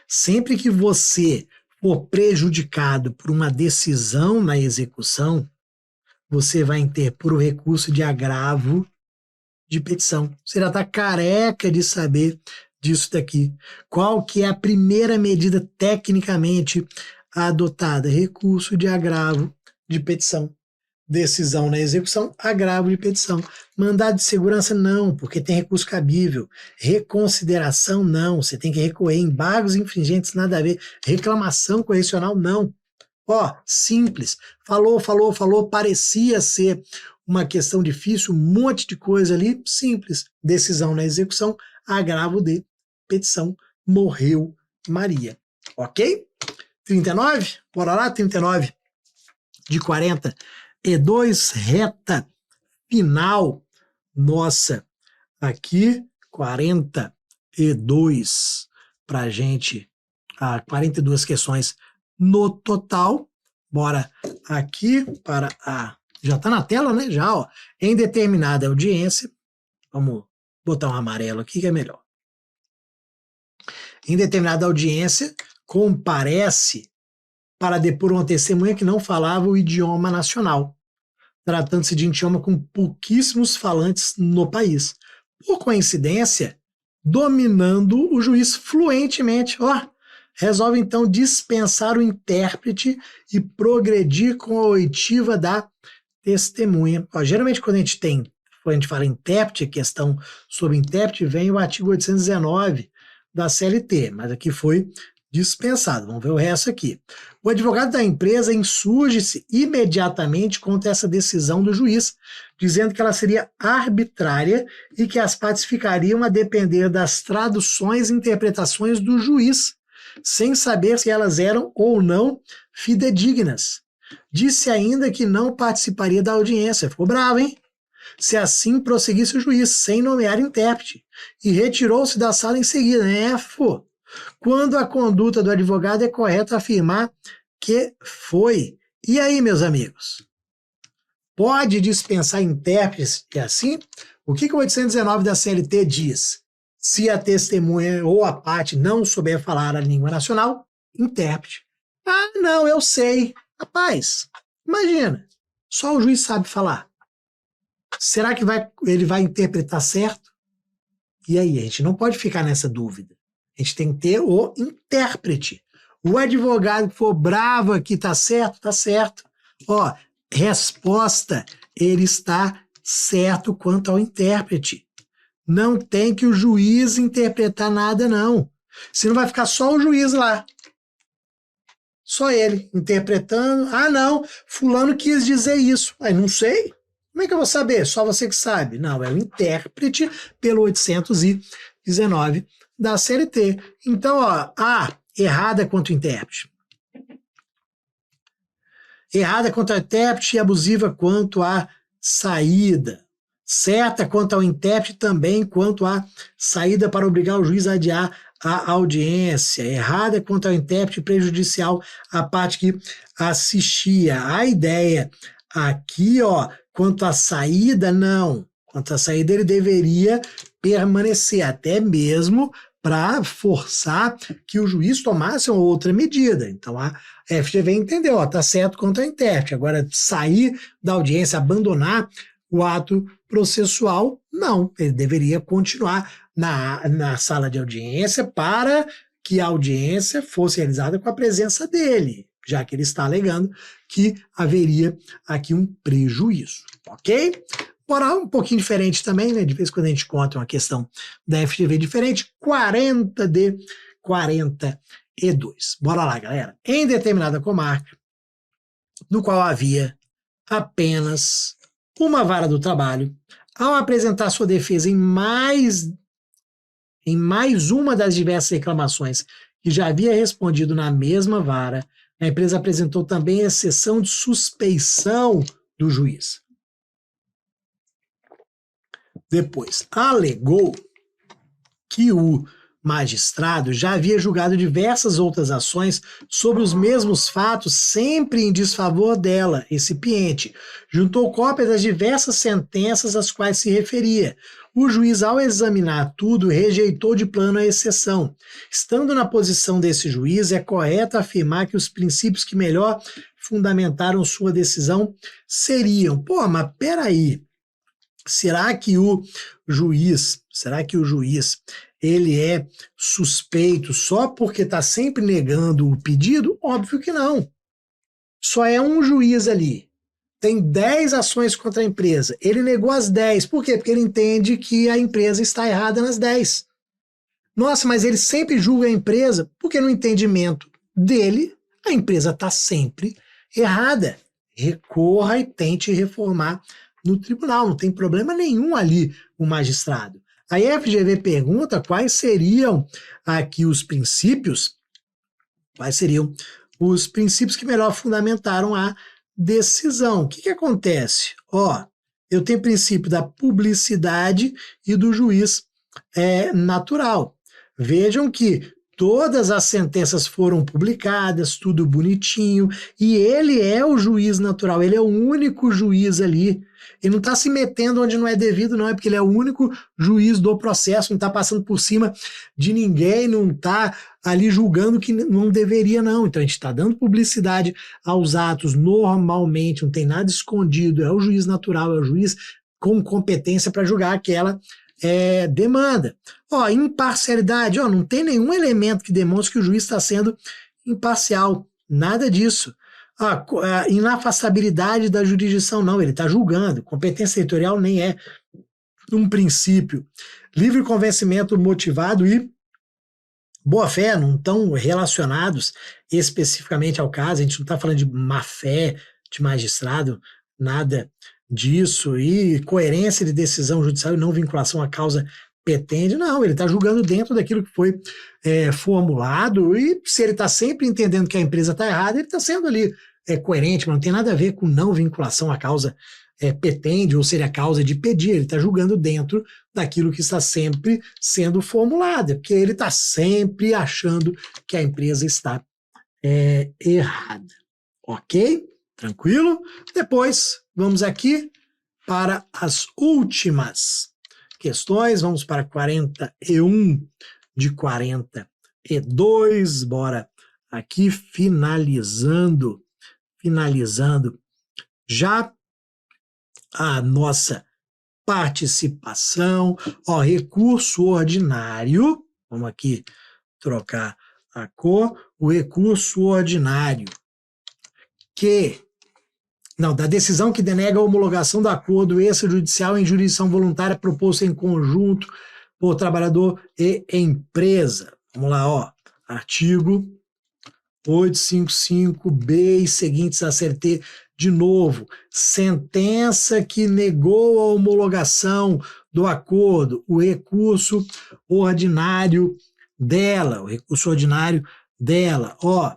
S1: Sempre que você for prejudicado por uma decisão na execução, você vai interpor o recurso de agravo de petição. Você já está careca de saber disso daqui. Qual que é a primeira medida tecnicamente adotada? Recurso de agravo de petição. Decisão na execução, agravo de petição. Mandado de segurança, não, porque tem recurso cabível. Reconsideração, não, você tem que recorrer. Embargos infringentes, nada a ver. Reclamação correcional, não. Ó, simples. Falou, parecia ser uma questão difícil, um monte de coisa ali, simples. Decisão na execução, agravo de petição. Morreu Maria. Ok? 39? Bora lá, 39 de 40. E2, reta final, nossa, aqui 42 para a gente, 42 questões no total. Bora aqui para já está na tela, né? Já, ó, em determinada audiência, vamos botar um amarelo aqui que é melhor. Em determinada audiência, comparece para depor uma testemunha que não falava o idioma nacional, tratando-se de um idioma com pouquíssimos falantes no país. Por coincidência, dominando o juiz fluentemente, resolve então dispensar o intérprete e progredir com a oitiva da testemunha. Geralmente quando a gente fala intérprete, questão sobre intérprete, vem o artigo 819 da CLT, mas aqui foi dispensado. Vamos ver o resto aqui. O advogado da empresa insurge-se imediatamente contra essa decisão do juiz, dizendo que ela seria arbitrária e que as partes ficariam a depender das traduções e interpretações do juiz, sem saber se elas eram ou não fidedignas. Disse ainda que não participaria da audiência. Ficou bravo, hein? Se assim prosseguisse o juiz, sem nomear intérprete, e retirou-se da sala em seguida. Quando a conduta do advogado é correta afirmar que foi. E aí, meus amigos? Pode dispensar intérprete assim? O que o 819 da CLT diz? Se a testemunha ou a parte não souber falar a língua nacional, intérprete. Ah, não, eu sei. Rapaz, imagina, só o juiz sabe falar. Será que ele vai interpretar certo? E aí, a gente não pode ficar nessa dúvida. A gente tem que ter o intérprete. O advogado que for bravo aqui, tá certo? Tá certo. Ó, resposta, ele está certo quanto ao intérprete. Não tem que o juiz interpretar nada, não. Senão vai ficar só o juiz lá. Só ele interpretando. Ah, não, fulano quis dizer isso. Aí não sei. Como é que eu vou saber? Só você que sabe. Não, é o intérprete pelo 819 da CLT. Então, ó, errada quanto ao intérprete. Errada quanto ao intérprete e abusiva quanto à saída. Certa quanto ao intérprete também quanto à saída para obrigar o juiz a adiar a audiência. Errada quanto ao intérprete prejudicial à parte que assistia. A ideia aqui, ó, quanto à saída, não. Quanto à saída, ele deveria permanecer, até mesmo para forçar que o juiz tomasse uma outra medida. Então, a FGV entendeu, ó, tá certo quanto ao intérprete. Agora, sair da audiência, abandonar o ato processual, não. Ele deveria continuar na sala de audiência para que a audiência fosse realizada com a presença dele, já que ele está alegando que haveria aqui um prejuízo, ok? Bora um pouquinho diferente também, né? De vez em quando a gente encontra uma questão da FGV diferente, 40D 42. Bora lá, galera. Em determinada comarca, no qual havia apenas uma vara do trabalho, ao apresentar sua defesa em mais uma das diversas reclamações que já havia respondido na mesma vara, a empresa apresentou também exceção de suspeição do juiz. Depois, alegou que o magistrado já havia julgado diversas outras ações sobre os mesmos fatos, sempre em desfavor dela, recipiente. Juntou cópias das diversas sentenças às quais se referia. O juiz, ao examinar tudo, rejeitou de plano a exceção. Estando na posição desse juiz, é correto afirmar que os princípios que melhor fundamentaram sua decisão seriam... mas peraí, será que o juiz ele é suspeito só porque está sempre negando o pedido? Óbvio que não. Só é um juiz ali. Tem 10 ações contra a empresa. Ele negou as 10. Por quê? Porque ele entende que a empresa está errada nas 10. Nossa, mas ele sempre julga a empresa porque no entendimento dele, a empresa está sempre errada. Recorra e tente reformar no tribunal. Não tem problema nenhum ali o magistrado. A FGV pergunta quais seriam aqui os princípios, que melhor fundamentaram a decisão. O que acontece? Eu tenho o princípio da publicidade e do juiz natural. Vejam que todas as sentenças foram publicadas, tudo bonitinho, e ele é o juiz natural, ele é o único juiz ali. Ele não está se metendo onde não é devido, não, é porque ele é o único juiz do processo, não está passando por cima de ninguém, não está ali julgando que não deveria, não. Então a gente está dando publicidade aos atos normalmente, não tem nada escondido, é o juiz natural, é o juiz com competência para julgar aquela demanda. Imparcialidade, não tem nenhum elemento que demonstre que o juiz está sendo imparcial, nada disso. Inafastabilidade da jurisdição, não, ele está julgando. Competência territorial nem é um princípio. Livre convencimento motivado e boa-fé não estão relacionados especificamente ao caso, a gente não está falando de má-fé de magistrado, nada disso, e coerência de decisão judicial e não vinculação à causa petende, não, ele está julgando dentro daquilo que foi formulado, e se ele está sempre entendendo que a empresa está errada, ele está sendo ali é coerente, mas não tem nada a ver com não vinculação à causa petende, ou seja, a causa de pedir. Ele está julgando dentro daquilo que está sempre sendo formulado, porque ele está sempre achando que a empresa está errada. Ok? Tranquilo? Depois, vamos aqui para as últimas questões. Vamos para 41 de 42. Bora aqui, finalizando já a nossa participação. Ó, recurso ordinário. Vamos aqui trocar a cor. O recurso ordinário da decisão que denega a homologação do acordo extrajudicial em jurisdição voluntária proposto em conjunto por trabalhador e empresa. Vamos lá, ó. Artigo 855B e seguintes a CLT. De novo, sentença que negou a homologação do acordo, o recurso ordinário dela, ó,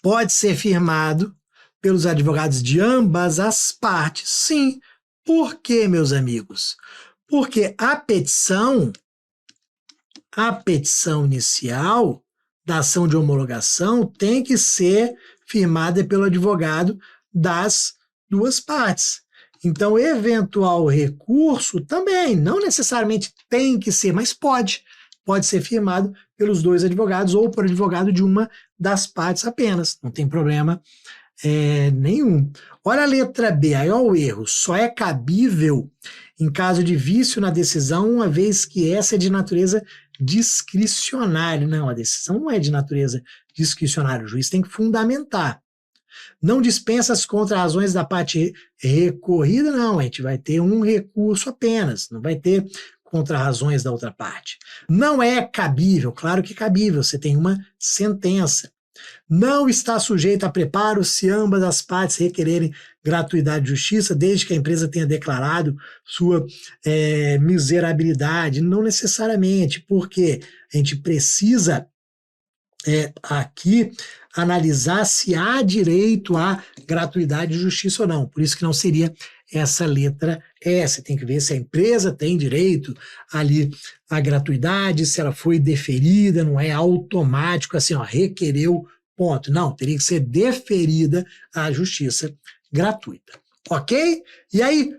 S1: pode ser firmado pelos advogados de ambas as partes. Sim. Por quê, meus amigos? Porque a petição inicial da ação de homologação tem que ser firmada pelo advogado das duas partes. Então, eventual recurso também, não necessariamente tem que ser, mas pode ser firmado pelos dois advogados ou por advogado de uma das partes apenas. Não tem problema nenhum. Olha a letra B, aí olha o erro. Só é cabível em caso de vício na decisão, uma vez que essa é de natureza discricionária. Não, a decisão não é de natureza discricionária. O juiz tem que fundamentar. Não dispensa as contra-razões da parte recorrida, não. A gente vai ter um recurso apenas, não vai ter contra-razões da outra parte. Não é cabível, claro que é cabível, você tem uma sentença. Não está sujeito a preparo se ambas as partes requererem gratuidade de justiça, desde que a empresa tenha declarado sua miserabilidade. Não necessariamente, porque a gente precisa aqui analisar se há direito à gratuidade de justiça ou não. Por isso que não seria essa letra E. Você tem que ver se a empresa tem direito ali à gratuidade, se ela foi deferida, não é automático assim, ó, requereu, ponto. Não, teria que ser deferida à justiça gratuita. Ok? E aí,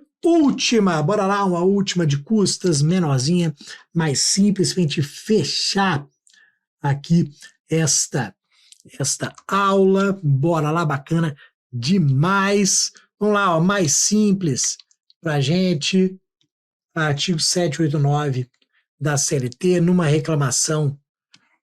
S1: bora lá, uma última de custas, menorzinha, mais simples, para a gente fechar aqui esta aula. Bora lá, bacana demais. Vamos lá, ó, mais simples para gente. Artigo 789 da CLT, numa reclamação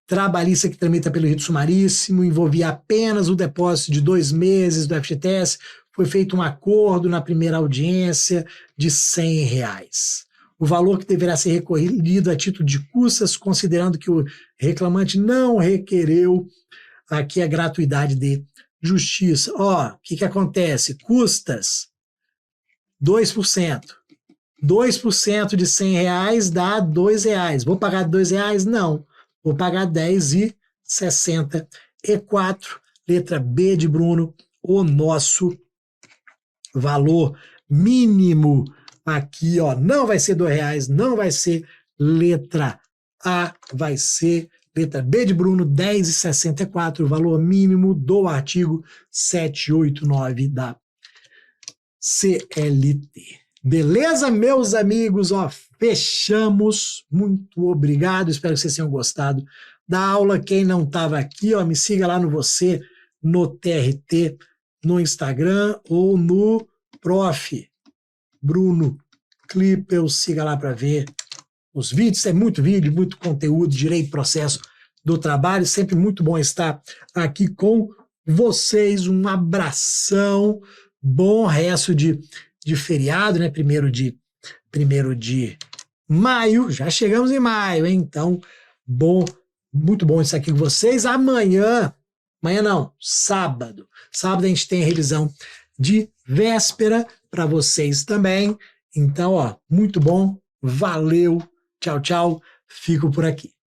S1: trabalhista que tramita pelo rito sumaríssimo, envolvia apenas o depósito de 2 meses do FGTS, foi feito um acordo na primeira audiência de R$100. O valor que deverá ser recolhido a título de custas, considerando que o reclamante não requereu aqui a gratuidade de justiça. Ó, o que acontece? Custas, 2%. 2% de R$100 dá R$2. Vou pagar R$2? Não. Vou pagar R$10,64. Letra B de Bruno, o nosso valor mínimo aqui, ó, não vai ser R$2, não vai ser letra A, vai ser letra B de Bruno, R$10,64, o valor mínimo do artigo 789 da CLT. Beleza, meus amigos? Ó, fechamos. Muito obrigado. Espero que vocês tenham gostado da aula. Quem não estava aqui, ó, me siga lá no TRT, no Instagram ou no Prof. Bruno Klippel. Siga lá para ver os vídeos. Tem muito vídeo, muito conteúdo, direito e processo do trabalho. Sempre muito bom estar aqui com vocês. Um abração. Bom resto de feriado, né? Primeiro de maio, já chegamos em maio, hein? Então, muito bom estar aqui com vocês. Amanhã não, sábado a gente tem a revisão de véspera para vocês também. Então, ó, muito bom, valeu, tchau, tchau, fico por aqui.